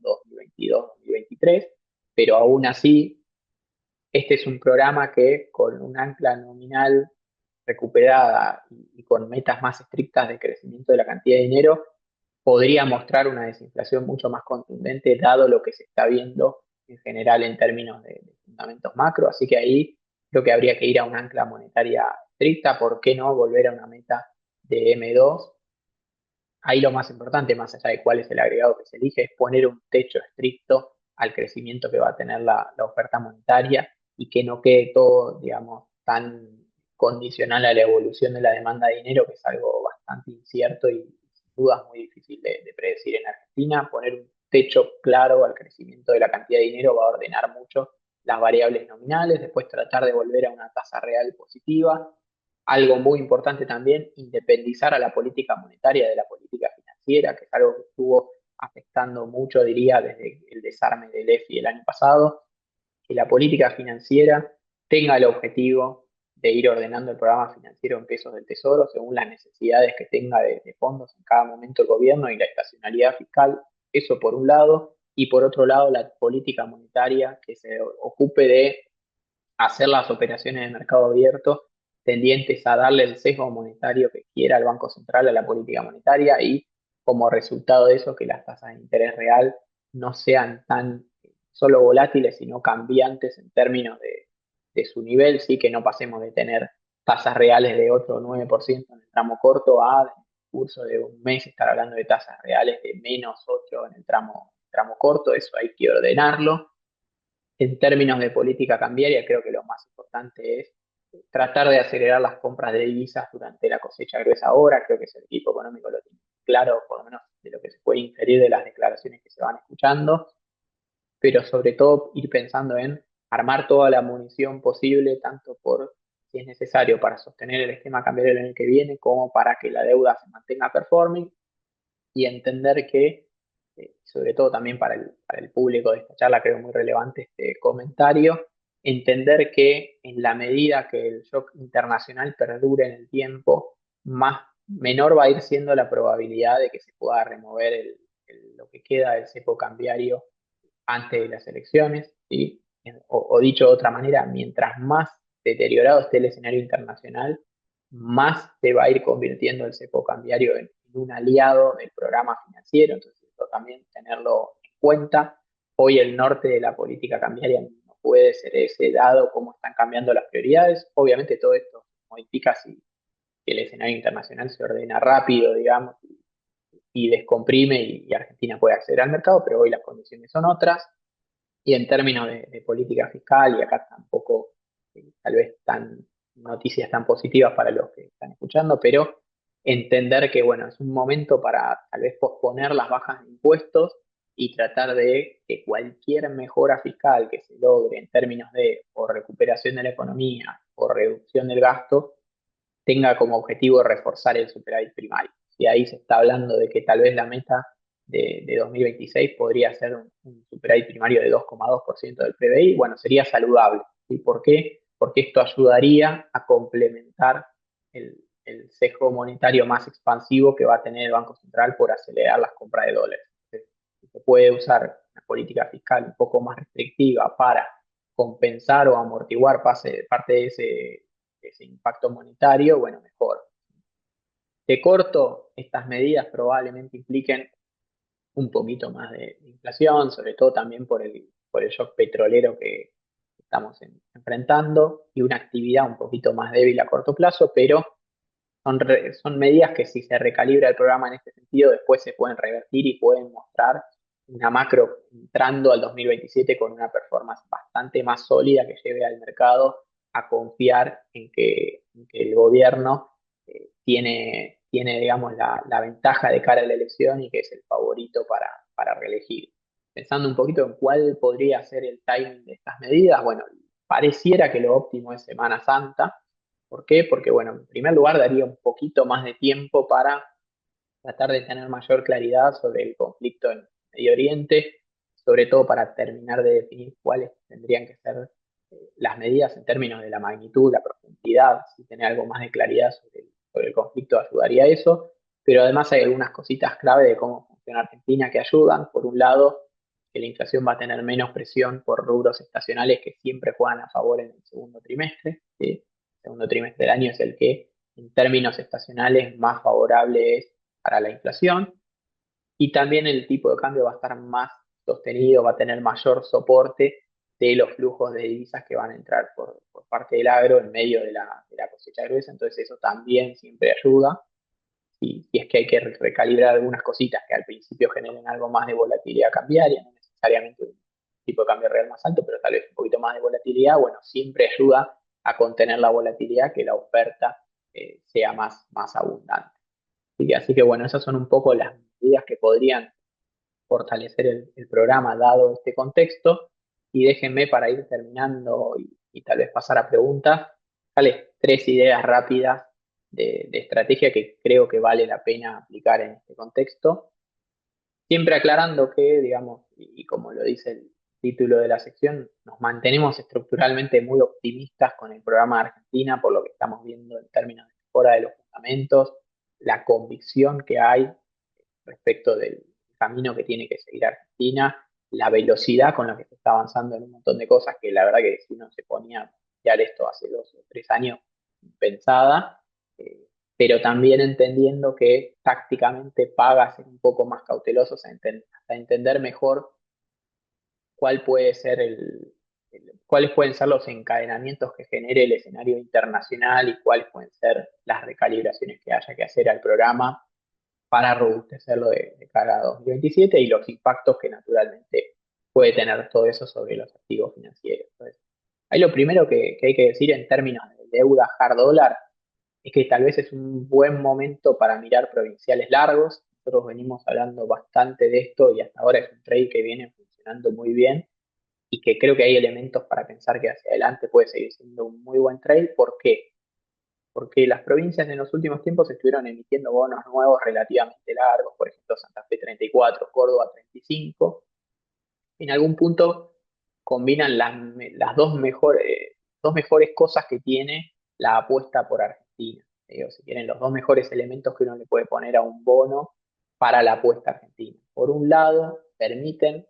2022-2023, pero aún así este es un programa que con un ancla nominal recuperada y con metas más estrictas de crecimiento de la cantidad de dinero, podría mostrar una desinflación mucho más contundente, dado lo que se está viendo en general en términos de fundamentos macro. Así que ahí creo que habría que ir a un ancla monetaria estricta. ¿Por qué no volver a una meta de M2? Ahí lo más importante, más allá de cuál es el agregado que se elige, es poner un techo estricto al crecimiento que va a tener la oferta monetaria y que no quede todo, digamos, tan condicional a la evolución de la demanda de dinero, que es algo bastante incierto y sin duda es muy difícil de predecir en Argentina. Poner un techo claro al crecimiento de la cantidad de dinero va a ordenar mucho las variables nominales, después tratar de volver a una tasa real positiva. Algo muy importante también, independizar a la política monetaria de la política financiera, que es algo que estuvo afectando mucho, diría, desde el desarme del EFI el año pasado, que la política financiera tenga el objetivo de ir ordenando el programa financiero en pesos del Tesoro según las necesidades que tenga de fondos en cada momento el gobierno y la estacionalidad fiscal. Eso por un lado. Y por otro lado, la política monetaria que se ocupe de hacer las operaciones de mercado abierto tendientes a darle el sesgo monetario que quiera el Banco Central a la política monetaria y como resultado de eso que las tasas de interés real no sean tan solo volátiles, sino cambiantes en términos de su nivel, sí que no pasemos de tener tasas reales de 8 o 9% en el tramo corto a en el curso de un mes estar hablando de tasas reales de menos 8 en el tramo corto, eso hay que ordenarlo. En términos de política cambiaria, creo que lo más importante es tratar de acelerar las compras de divisas durante la cosecha gruesa ahora. Creo que el equipo económico lo tiene claro, por lo menos de lo que se puede inferir de las declaraciones que se van escuchando, pero sobre todo ir pensando en armar toda la munición posible, tanto por si es necesario para sostener el esquema cambiario en el que viene, como para que la deuda se mantenga performing y entender que, sobre todo también para el público de esta charla, creo muy relevante este comentario, entender que en la medida que el shock internacional perdure en el tiempo, menor va a ir siendo la probabilidad de que se pueda remover lo que queda del cepo cambiario antes de las elecciones, ¿sí? O dicho de otra manera, mientras más deteriorado esté el escenario internacional, más se va a ir convirtiendo el cepo cambiario en un aliado del programa financiero. Entonces, esto también tenerlo en cuenta. Hoy el norte de la política cambiaria no puede ser ese, dado cómo están cambiando las prioridades. Obviamente todo esto modifica si el escenario internacional se ordena rápido, digamos, y descomprime y Argentina puede acceder al mercado, pero hoy las condiciones son otras. Y en términos de política fiscal, y acá tampoco tal vez tan noticias tan positivas para los que están escuchando, pero entender que bueno, es un momento para tal vez posponer las bajas de impuestos y tratar de que cualquier mejora fiscal que se logre en términos de o recuperación de la economía o reducción del gasto tenga como objetivo reforzar el superávit primario. Y ahí se está hablando de que tal vez la meta de 2026 podría ser un superávit primario de 2,2% del PBI. Bueno, sería saludable. ¿Y por qué? Porque esto ayudaría a complementar el sesgo monetario más expansivo que va a tener el Banco Central por acelerar las compras de dólares. Entonces, se puede usar una política fiscal un poco más restrictiva para compensar o amortiguar parte de ese impacto monetario, bueno, mejor. De corto, estas medidas probablemente impliquen un poquito más de inflación, sobre todo también por el shock petrolero que estamos enfrentando y una actividad un poquito más débil a corto plazo, pero son medidas que si se recalibra el programa en este sentido, después se pueden revertir y pueden mostrar una macro entrando al 2027 con una performance bastante más sólida que lleve al mercado a confiar en que el gobierno tiene digamos, la ventaja de cara a la elección y que es el favorito para reelegir. pensando un poquito en cuál podría ser el timing de estas medidas, bueno, pareciera que lo óptimo es Semana Santa. ¿Por qué? Porque, bueno, en primer lugar daría un poquito más de tiempo para tratar de tener mayor claridad sobre el conflicto en Medio Oriente, sobre todo para terminar de definir cuáles tendrían que ser las medidas en términos de la magnitud, la profundidad, si tener algo más de claridad sobre el conflicto ayudaría a eso, pero además hay algunas cositas clave de cómo funciona Argentina que ayudan. Por un lado, que la inflación va a tener menos presión por rubros estacionales que siempre juegan a favor en el segundo trimestre. ¿Sí? El segundo trimestre del año es el que, en términos estacionales, más favorable es para la inflación, y también el tipo de cambio va a estar más sostenido, va a tener mayor soporte de los flujos de divisas que van a entrar por parte del agro en medio de la cosecha gruesa. Entonces eso también siempre ayuda. Y es que hay que recalibrar algunas cositas que al principio generen algo más de volatilidad cambiaria, no necesariamente un tipo de cambio real más alto, pero tal vez un poquito más de volatilidad, bueno, siempre ayuda a contener la volatilidad, que la oferta sea más abundante. Así que bueno, esas son un poco las medidas que podrían fortalecer el programa dado este contexto. Y déjenme para ir terminando y tal vez pasar a preguntas, darles tres ideas rápidas de estrategia que creo que vale la pena aplicar en este contexto. Siempre aclarando que, digamos, y como lo dice el título de la sección, nos mantenemos estructuralmente muy optimistas con el programa de Argentina por lo que estamos viendo en términos de mejora de los fundamentos, la convicción que hay respecto del camino que tiene que seguir Argentina, la velocidad con la que se está avanzando en un montón de cosas que la verdad que si uno se ponía a plantear esto hace 2 o 3 años pensada, eh, pero también entendiendo que tácticamente paga ser un poco más cautelosos hasta entender mejor cuál puede ser cuáles pueden ser los encadenamientos que genere el escenario internacional y cuáles pueden ser las recalibraciones que haya que hacer al programa para robustecerlo de cara a 2027 y los impactos que naturalmente puede tener todo eso sobre los activos financieros. Entonces, ahí lo primero que hay que decir en términos de deuda hard dólar es que tal vez es un buen momento para mirar provinciales largos. Nosotros venimos hablando bastante de esto y hasta ahora es un trade que viene funcionando muy bien y que creo que hay elementos para pensar que hacia adelante puede seguir siendo un muy buen trade. ¿Por qué? Porque las provincias en los últimos tiempos estuvieron emitiendo bonos nuevos relativamente largos, por ejemplo Santa Fe 34, Córdoba 35. En algún punto combinan las dos mejores cosas que tiene la apuesta por Argentina. Digo, si quieren, los dos mejores elementos que uno le puede poner a un bono para la apuesta argentina. Por un lado, permiten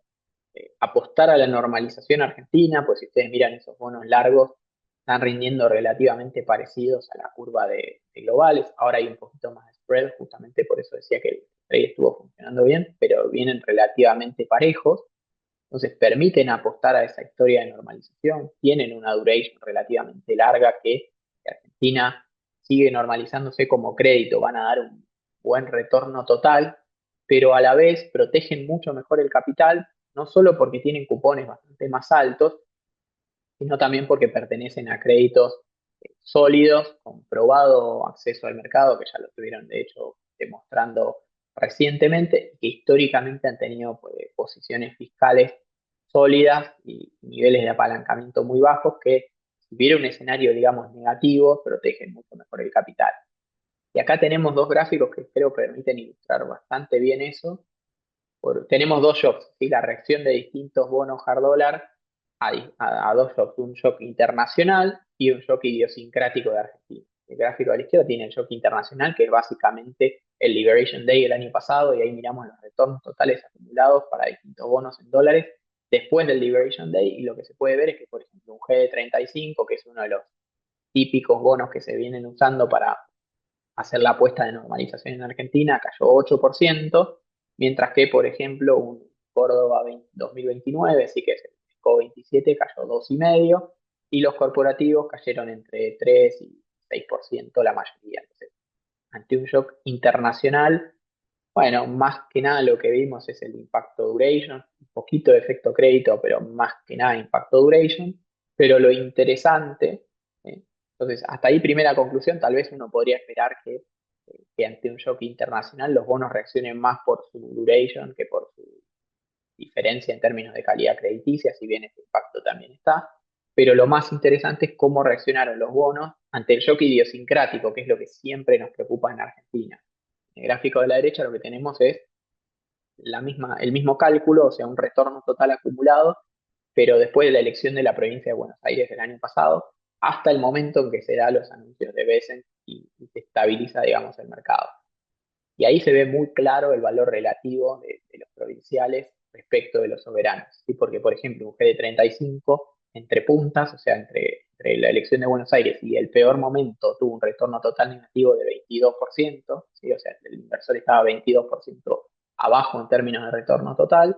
apostar a la normalización argentina, pues si ustedes miran esos bonos largos, están rindiendo relativamente parecidos a la curva de globales. Ahora hay un poquito más de spread, justamente por eso decía que el trade estuvo funcionando bien, pero vienen relativamente parejos. Entonces permiten apostar a esa historia de normalización, tienen una duration relativamente larga que Argentina sigue normalizándose como crédito, van a dar un buen retorno total, pero a la vez protegen mucho mejor el capital, no solo porque tienen cupones bastante más altos, sino también porque pertenecen a créditos sólidos, con probado acceso al mercado, que ya lo estuvieron de hecho demostrando recientemente, que históricamente han tenido pues, posiciones fiscales sólidas y niveles de apalancamiento muy bajos que, si hubiera un escenario, digamos, negativo, protegen mucho mejor el capital. Y acá tenemos dos gráficos que creo permiten ilustrar bastante bien eso. Tenemos dos shocks, ¿sí? La reacción de distintos bonos hard dólar a dos shocks, un shock internacional y un shock idiosincrático de Argentina. El gráfico de la izquierda tiene el shock internacional, que es básicamente el Liberation Day del año pasado, y ahí miramos los retornos totales acumulados para distintos bonos en dólares después del Liberation Day, y lo que se puede ver es que, por ejemplo, un GD35, que es uno de los típicos bonos que se vienen usando para hacer la apuesta de normalización en Argentina, cayó 8%, mientras que, por ejemplo, un Córdoba 2029, sí que es el CO27, cayó 2,5%, y los corporativos cayeron entre 3 y 6% la mayoría. Entonces, ante un shock internacional, bueno, más que nada lo que vimos es el impacto duration, un poquito de efecto crédito, pero más que nada impacto duration. Pero lo interesante, ¿eh? Entonces, hasta ahí primera conclusión, tal vez uno podría esperar que ante un shock internacional los bonos reaccionen más por su duration que por su diferencia en términos de calidad crediticia, si bien ese impacto también está. Pero lo más interesante es cómo reaccionaron los bonos ante el shock idiosincrático, que es lo que siempre nos preocupa en Argentina. En el gráfico de la derecha lo que tenemos es el mismo cálculo, o sea, un retorno total acumulado, pero después de la elección de la provincia de Buenos Aires del año pasado, hasta el momento en que se da los anuncios de Besen y se estabiliza, digamos, el mercado. Y ahí se ve muy claro el valor relativo de los provinciales respecto de los soberanos, ¿sí? Porque, por ejemplo, un G de 35 entre puntas, o sea, entre la elección de Buenos Aires y el peor momento, tuvo un retorno total negativo de 22%, ¿sí? O sea, el inversor estaba 22% abajo en términos de retorno total,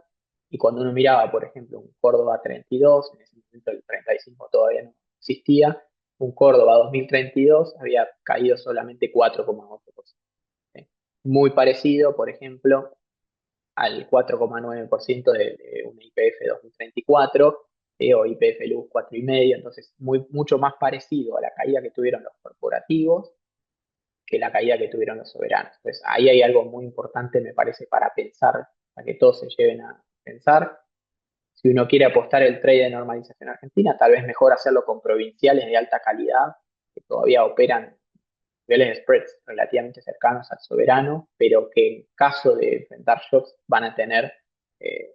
y cuando uno miraba, por ejemplo, un Córdoba 32, en ese momento el 35 todavía no existía, un Córdoba 2032 había caído solamente 4,8%. ¿Sí? Muy parecido, por ejemplo, al 4,9% de una YPF 2034 o YPF Luz 4,5%, entonces mucho más parecido a la caída que tuvieron los corporativos que la caída que tuvieron los soberanos. Entonces ahí hay algo muy importante, me parece, para pensar, para que todos se lleven a pensar. Si uno quiere apostar el trade de normalización argentina, tal vez mejor hacerlo con provinciales de alta calidad que todavía operan niveles de spreads relativamente cercanos al soberano, pero que en caso de enfrentar shocks van a tener eh,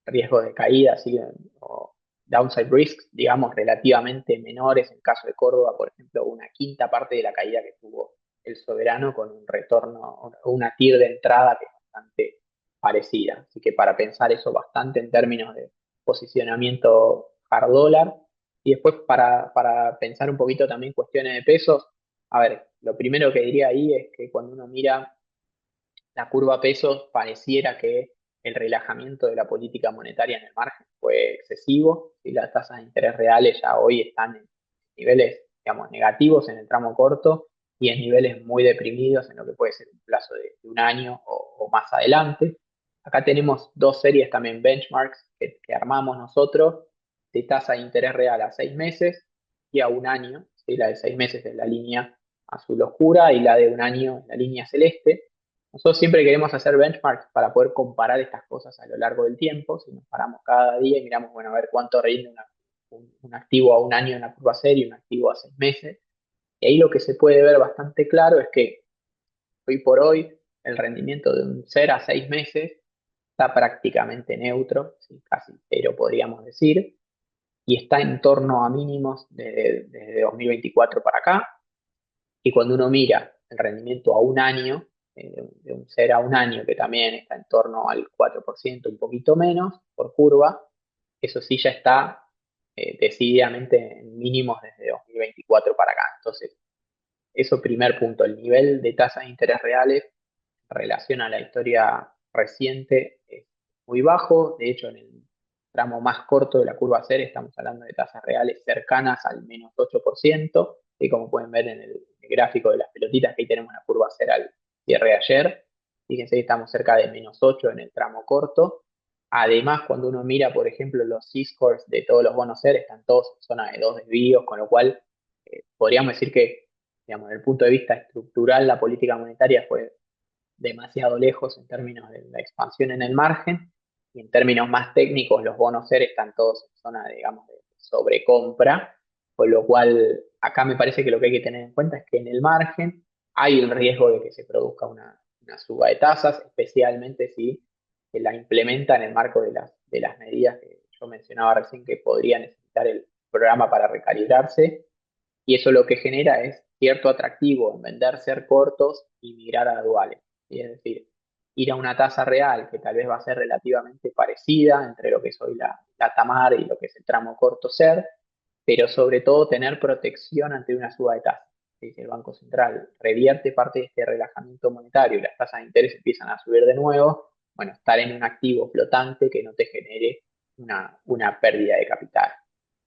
riesgos de caída, ¿sí? O downside risks, digamos, relativamente menores. En caso de Córdoba, por ejemplo, una quinta parte de la caída que tuvo el soberano con un retorno o una TIR de entrada que es bastante parecida. Así que para pensar eso bastante en términos de posicionamiento hard dólar. Y después para pensar un poquito también cuestiones de pesos, a ver, lo primero que diría ahí es que cuando uno mira la curva pesos, pareciera que el relajamiento de la política monetaria en el margen fue excesivo, y las tasas de interés reales ya hoy están en niveles, digamos, negativos en el tramo corto y en niveles muy deprimidos en lo que puede ser un plazo de un año o más adelante. Acá tenemos dos series también benchmarks que armamos nosotros de tasa de interés real a 6 meses y a un año. ¿Sí? La de 6 meses es la línea azul oscura y la de un año es la línea celeste. Nosotros siempre queremos hacer benchmarks para poder comparar estas cosas a lo largo del tiempo. Si nos paramos cada día y miramos, bueno, a ver cuánto rinde un activo a un año en la curva serie y un activo a 6 meses. Y ahí lo que se puede ver bastante claro es que hoy por hoy el rendimiento de un 0 a 6 meses está prácticamente neutro, ¿sí? Casi cero podríamos decir, y está en torno a mínimos desde 2024 para acá. Y cuando uno mira el rendimiento a un año, de un 0 a un año, que también está en torno al 4%, un poquito menos por curva, eso sí ya está decididamente en mínimos desde 2024 para acá. Entonces, eso primer punto, el nivel de tasas de interés reales en relación a la historia reciente es muy bajo. De hecho, en el tramo más corto de la curva CER estamos hablando de tasas reales cercanas al menos 8%, y como pueden ver en el gráfico de las pelotitas, que ahí tenemos la curva CER al cierre de ayer. Fíjense que estamos cerca de menos 8 en el tramo corto. Además, cuando uno mira, por ejemplo, los C-scores de todos los bonos CER, están todos en zona de 2 desvíos, con lo cual podríamos decir que, digamos, desde el punto de vista estructural, la política monetaria fue demasiado lejos en términos de la expansión en el margen, y en términos más técnicos los bonos SER están todos en zona, digamos, de sobrecompra, con lo cual acá me parece que lo que hay que tener en cuenta es que en el margen hay el riesgo de que se produzca una suba de tasas, especialmente si se la implementa en el marco de las medidas que yo mencionaba recién que podría necesitar el programa para recalibrarse, y eso lo que genera es cierto atractivo en vender ser cortos y migrar a duales. ¿Sí? Es decir, ir a una tasa real que tal vez va a ser relativamente parecida entre lo que es hoy la TAMAR y lo que es el tramo corto SER, pero sobre todo tener protección ante una suba de tasas. Si el Banco Central revierte parte de este relajamiento monetario y las tasas de interés empiezan a subir de nuevo, bueno, estar en un activo flotante que no te genere una pérdida de capital.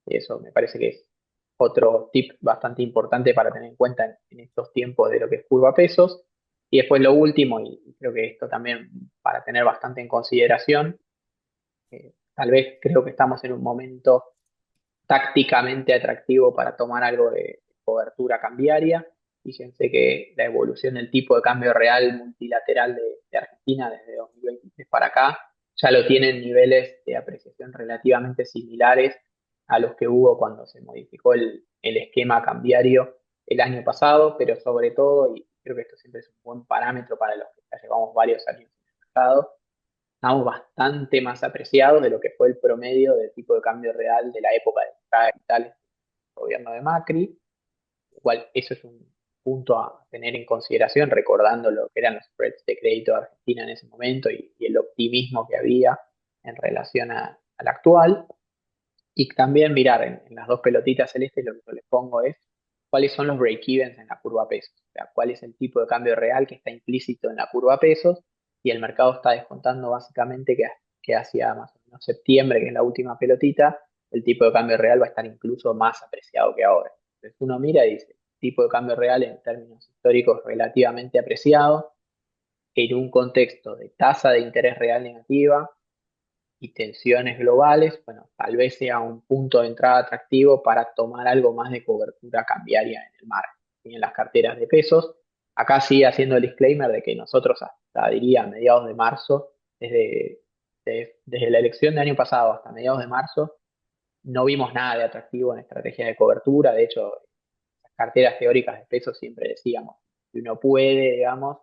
Eso me parece que es otro tip bastante importante para tener en cuenta en estos tiempos de lo que es curva pesos. Y después lo último, y creo que esto también para tener bastante en consideración, tal vez creo que estamos en un momento tácticamente atractivo para tomar algo de cobertura cambiaria. Fíjense que la evolución del tipo de cambio real multilateral de Argentina desde 2023 para acá ya lo tienen niveles de apreciación relativamente similares a los que hubo cuando se modificó el esquema cambiario el año pasado, pero sobre todo, y creo que esto siempre es un buen parámetro para los que ya llevamos varios años en el mercado, estamos bastante más apreciados de lo que fue el promedio del tipo de cambio real de la época de entrada de capitales del gobierno de Macri. Igual eso es un punto a tener en consideración, recordando lo que eran los spreads de crédito de Argentina en ese momento y el optimismo que había en relación al actual. Y también mirar en las dos pelotitas celestes, lo que yo les pongo es cuáles son los break-evens en la curva pesos, o sea, cuál es el tipo de cambio real que está implícito en la curva pesos, y el mercado está descontando básicamente que hacia más o menos septiembre, que es la última pelotita, el tipo de cambio real va a estar incluso más apreciado que ahora. Entonces uno mira y dice, tipo de cambio real en términos históricos relativamente apreciado, en un contexto de tasa de interés real negativa, y tensiones globales, bueno, tal vez sea un punto de entrada atractivo para tomar algo más de cobertura cambiaria en el margen y en las carteras de pesos. Acá sigue haciendo el disclaimer de que nosotros hasta, diría, mediados de marzo, desde la elección del año pasado hasta mediados de marzo, no vimos nada de atractivo en estrategias de cobertura. De hecho, las carteras teóricas de pesos siempre decíamos, si uno puede, digamos,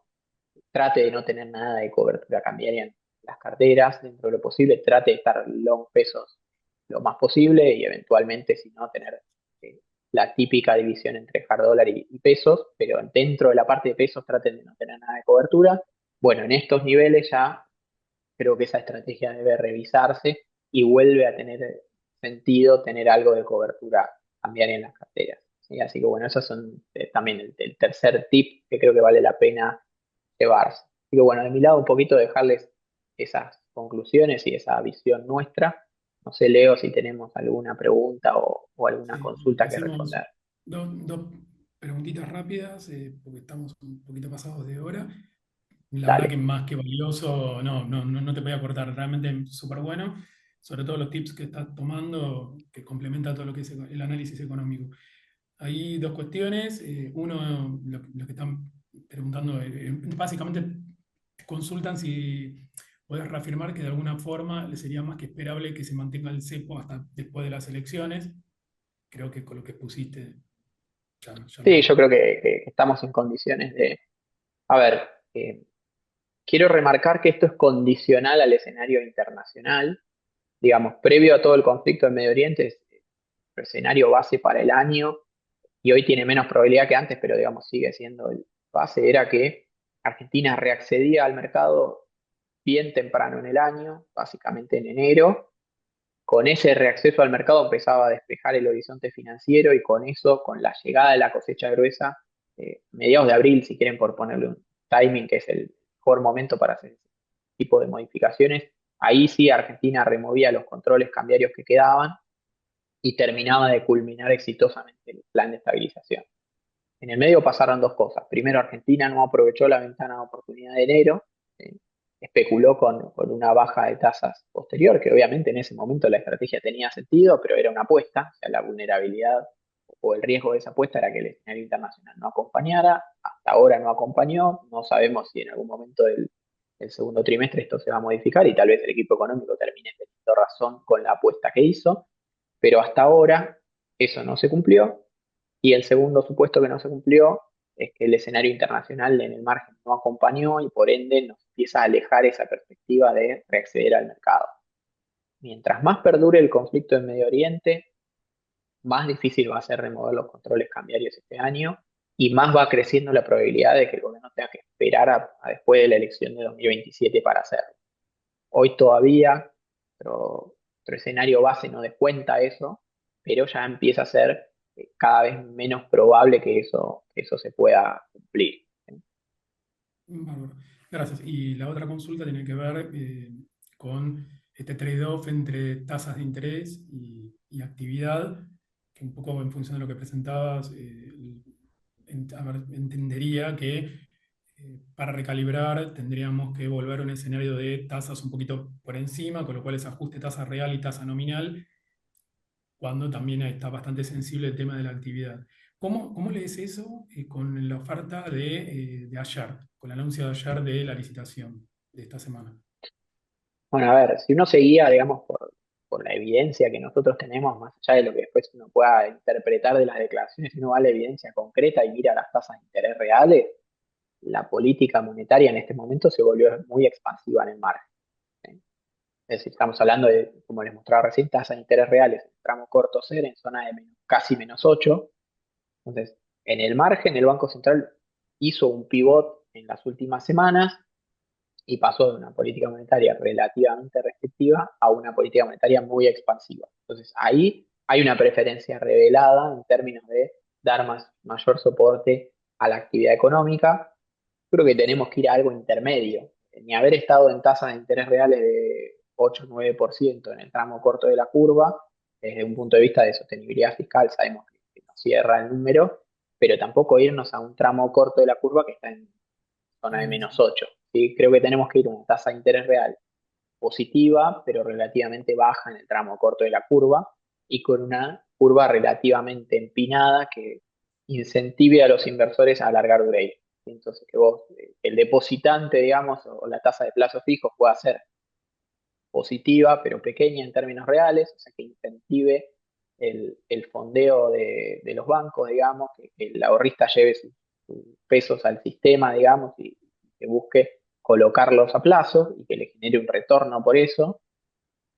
trate de no tener nada de cobertura cambiaria en las carteras, dentro de lo posible, trate de estar long pesos lo más posible y eventualmente, si no, tener la típica división entre hard dólar y pesos, pero dentro de la parte de pesos traten de no tener nada de cobertura. Bueno, en estos niveles ya creo que esa estrategia debe revisarse y vuelve a tener sentido tener algo de cobertura cambiaria en las carteras. ¿Sí? Así que bueno, esos son también el tercer tip que creo que vale la pena llevarse. Así que bueno, de mi lado un poquito dejarles esas conclusiones y esa visión nuestra. No sé, Leo, si tenemos alguna pregunta o alguna Sí, consulta que hacemos responder. dos preguntitas rápidas, porque estamos un poquito pasados de hora. La verdad que Dale. más que valioso, no te voy a cortar, realmente súper bueno, sobre todo los tips que estás tomando, que complementa todo lo que es el análisis económico. Hay dos cuestiones. Uno, lo que están preguntando, básicamente consultan si puedes reafirmar que de alguna forma le sería más que esperable que se mantenga el cepo hasta después de las elecciones. Creo que con lo que pusiste ya lo Sí, yo creo respondo. que estamos en condiciones de... A ver, eh, quiero remarcar que esto es condicional al escenario internacional. Digamos, previo a todo el conflicto en Medio Oriente, el escenario base para el año, y hoy tiene menos probabilidad que antes, pero digamos sigue siendo el base, era que Argentina reaccedía al mercado bien temprano en el año, básicamente en enero. Con ese reacceso al mercado empezaba a despejar el horizonte financiero y con eso, con la llegada de la cosecha gruesa, mediados de abril, si quieren por ponerle un timing, que es el mejor momento para hacer ese tipo de modificaciones, ahí sí Argentina removía los controles cambiarios que quedaban y terminaba de culminar exitosamente el plan de estabilización. En el medio pasaron dos cosas. Primero, Argentina no aprovechó la ventana de oportunidad de enero, eh, especuló con una baja de tasas posterior, que obviamente en ese momento la estrategia tenía sentido, pero era una apuesta, o sea, la vulnerabilidad o el riesgo de esa apuesta era que el escenario internacional no acompañara, hasta ahora no acompañó, no sabemos si en algún momento del segundo trimestre esto se va a modificar y tal vez el equipo económico termine teniendo razón con la apuesta que hizo, pero hasta ahora eso no se cumplió y el segundo supuesto que no se cumplió es que el escenario internacional en el margen no acompañó y por ende nos empieza a alejar esa perspectiva de reacceder al mercado. Mientras más perdure el conflicto en Medio Oriente, más difícil va a ser remover los controles cambiarios este año y más va creciendo la probabilidad de que el gobierno tenga que esperar a después de la elección de 2027 para hacerlo. Hoy todavía nuestro escenario base no descuenta eso, pero ya empieza a ser cada vez menos probable que eso se pueda cumplir. Bárbaro. Gracias. Y la otra consulta tiene que ver con este trade-off entre tasas de interés y actividad, que un poco en función de lo que presentabas, a ver, entendería que para recalibrar tendríamos que volver a un escenario de tasas un poquito por encima, con lo cual es ajuste tasa real y tasa nominal, cuando también está bastante sensible el tema de la actividad. ¿Cómo lees eso con la oferta de ayer, con el anuncio de ayer de la licitación de esta semana? Bueno, a ver, si uno se guía, digamos, por la evidencia que nosotros tenemos, más allá de lo que después uno pueda interpretar de las declaraciones, si uno va a la evidencia concreta y mira las tasas de interés reales, la política monetaria en este momento se volvió muy expansiva en el margen. ¿Sí? Es decir, estamos hablando de, como les mostraba recién, tasas de interés reales en tramo corto cero en zona de casi -8. Entonces, en el margen, el Banco Central hizo un pivot en las últimas semanas y pasó de una política monetaria relativamente restrictiva a una política monetaria muy expansiva. Entonces, ahí hay una preferencia revelada en términos de dar mayor soporte a la actividad económica. Creo que tenemos que ir a algo intermedio. Ni haber estado en tasas de interés reales de 8 o 9% en el tramo corto de la curva, desde un punto de vista de sostenibilidad fiscal, sabemos que no cierra el número, pero tampoco irnos a un tramo corto de la curva que está en zona de -8. ¿Sí? Creo que tenemos que ir a una tasa de interés real positiva, pero relativamente baja en el tramo corto de la curva y con una curva relativamente empinada que incentive a los inversores a alargar duration. Entonces, que vos, el depositante, digamos, o la tasa de plazo fijo pueda ser positiva, pero pequeña en términos reales, o sea, que incentive el fondeo de los bancos, digamos, que el ahorrista lleve sus pesos al sistema, digamos, y que busque colocarlos a plazo y que le genere un retorno por eso,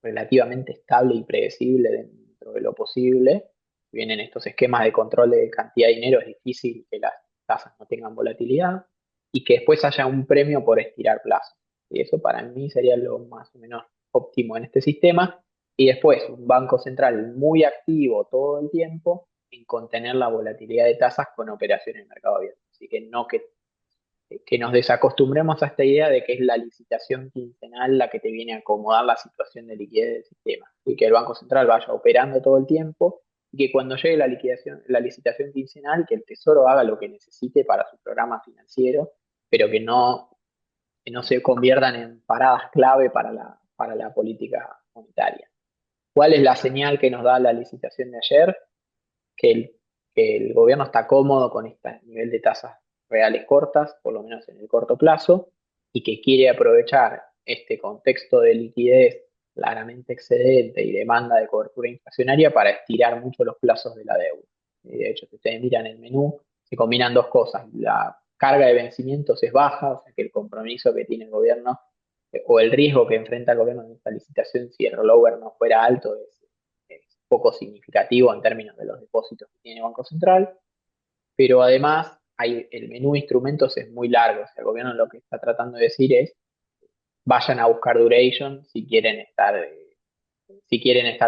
relativamente estable y predecible dentro de lo posible. Si bien en estos esquemas de control de cantidad de dinero es difícil que las tasas no tengan volatilidad y que después haya un premio por estirar plazo. Y eso para mí sería lo más o menos óptimo en este sistema. Y después un banco central muy activo todo el tiempo en contener la volatilidad de tasas con operaciones en mercado abierto. Así que no que nos desacostumbremos a esta idea de que es la licitación quincenal la que te viene a acomodar la situación de liquidez del sistema. Y que el Banco Central vaya operando todo el tiempo y que cuando llegue la licitación quincenal, que el Tesoro haga lo que necesite para su programa financiero, pero que no se conviertan en paradas clave para la política monetaria. ¿Cuál es la señal que nos da la licitación de ayer? Que que el gobierno está cómodo con este nivel de tasas reales cortas, por lo menos en el corto plazo, y que quiere aprovechar este contexto de liquidez claramente excedente y demanda de cobertura inflacionaria para estirar mucho los plazos de la deuda. Y de hecho, si ustedes miran el menú, se combinan dos cosas. La carga de vencimientos es baja, o sea que el compromiso que tiene el gobierno o el riesgo que enfrenta el gobierno en esta licitación si el rollover no fuera alto es poco significativo en términos de los depósitos que tiene el Banco Central, pero además el menú de instrumentos es muy largo, o sea, el gobierno lo que está tratando de decir es vayan a buscar duration si quieren estar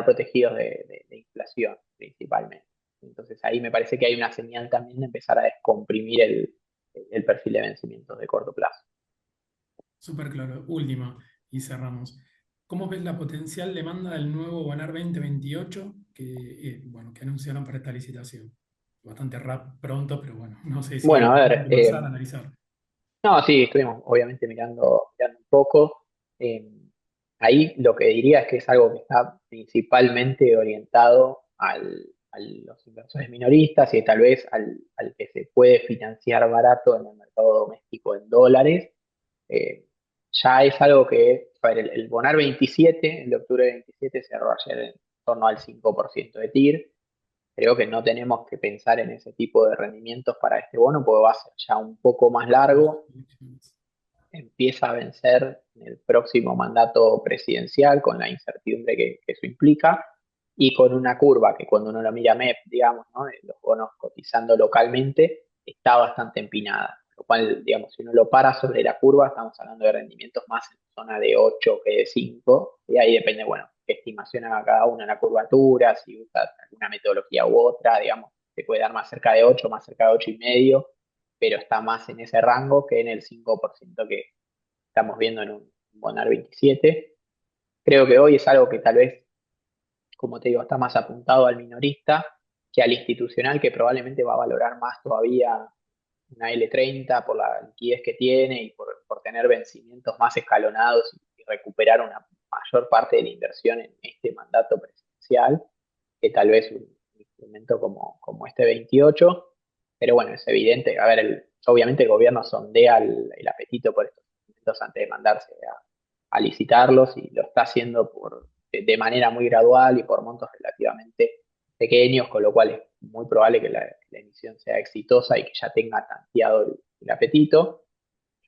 protegidos de inflación principalmente. Entonces ahí me parece que hay una señal también de empezar a descomprimir el perfil de vencimientos de corto plazo. Súper claro. Última, y cerramos. ¿Cómo ves la potencial demanda del nuevo Bonar 2028 bueno, que anunciaron para esta licitación? Bastante pronto, pero bueno, no sé si Bueno, a ver, pasar a analizar. no, sí, estuvimos obviamente mirando un poco. Eh, Ahí lo que diría es que es algo que está principalmente orientado a los inversores minoristas y tal vez al que se puede financiar barato en el mercado doméstico en dólares. Eh, ya es algo que, a ver, el Bonar 27, el de octubre 27, cerró ayer en torno al 5% de TIR. Creo que no tenemos que pensar en ese tipo de rendimientos para este bono, porque va a ser ya un poco más largo, empieza a vencer en el próximo mandato presidencial con la incertidumbre que eso implica y con una curva que cuando uno lo mira MEP, digamos, ¿no? De los bonos cotizando localmente, está bastante empinada. Lo cual, digamos, si uno lo para sobre la curva, estamos hablando de rendimientos más en zona de 8 que de 5 y ahí depende, bueno, qué estimación haga cada uno en la curvatura, si usa alguna metodología u otra, digamos, se puede dar más cerca de 8 más cerca de 8,5, pero está más en ese rango que en el 5% que estamos viendo en un Bonar 27. Creo que hoy es algo que tal vez, como te digo, está más apuntado al minorista que al institucional, que probablemente va a valorar más todavía una L30 por la liquidez que tiene y por tener vencimientos más escalonados y recuperar una mayor parte de la inversión en este mandato presidencial que tal vez un instrumento como este 28. Pero bueno, es evidente, a ver, obviamente el gobierno sondea el apetito por estos instrumentos antes de mandarse a licitarlos y lo está haciendo de manera muy gradual y por montos relativamente pequeños, con lo cual es muy probable que la emisión sea exitosa y que ya tenga tanteado el apetito.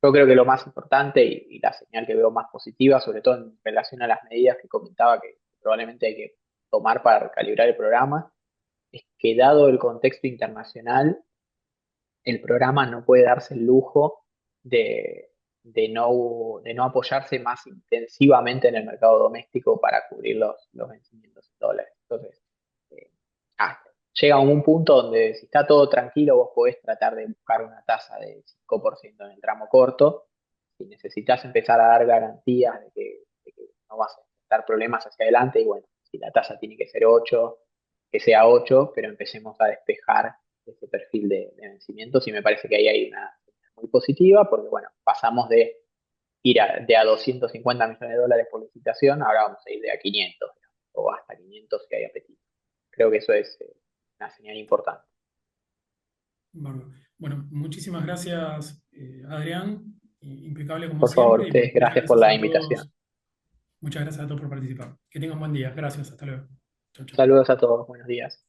Yo creo que lo más importante y la señal que veo más positiva, sobre todo en relación a las medidas que comentaba que probablemente hay que tomar para recalibrar el programa, es que dado el contexto internacional, el programa no puede darse el lujo de, de no apoyarse más intensivamente en el mercado doméstico para cubrir los vencimientos en dólares. Entonces, eh, ah, llega a un punto donde si está todo tranquilo, vos podés tratar de buscar una tasa de 5% en el tramo corto. Si necesitas empezar a dar garantías de que no vas a dar problemas hacia adelante, y bueno, si la tasa tiene que ser 8 que sea 8 pero empecemos a despejar ese perfil de vencimientos y me parece que ahí hay una señal muy positiva porque, bueno, pasamos de ir de a 250 millones de dólares por licitación, ahora vamos a ir de a 500 o hasta 500 si hay apetito. Creo que eso es una señal importante. Bárbaro. Bueno, muchísimas gracias, Adrián. Impecable como Por favor, siempre. Y bueno, ustedes, gracias por la invitación. muchas gracias a todos por participar. Que tengan buen día. Gracias. Hasta luego. Chau, chau. Saludos a todos, buenos días.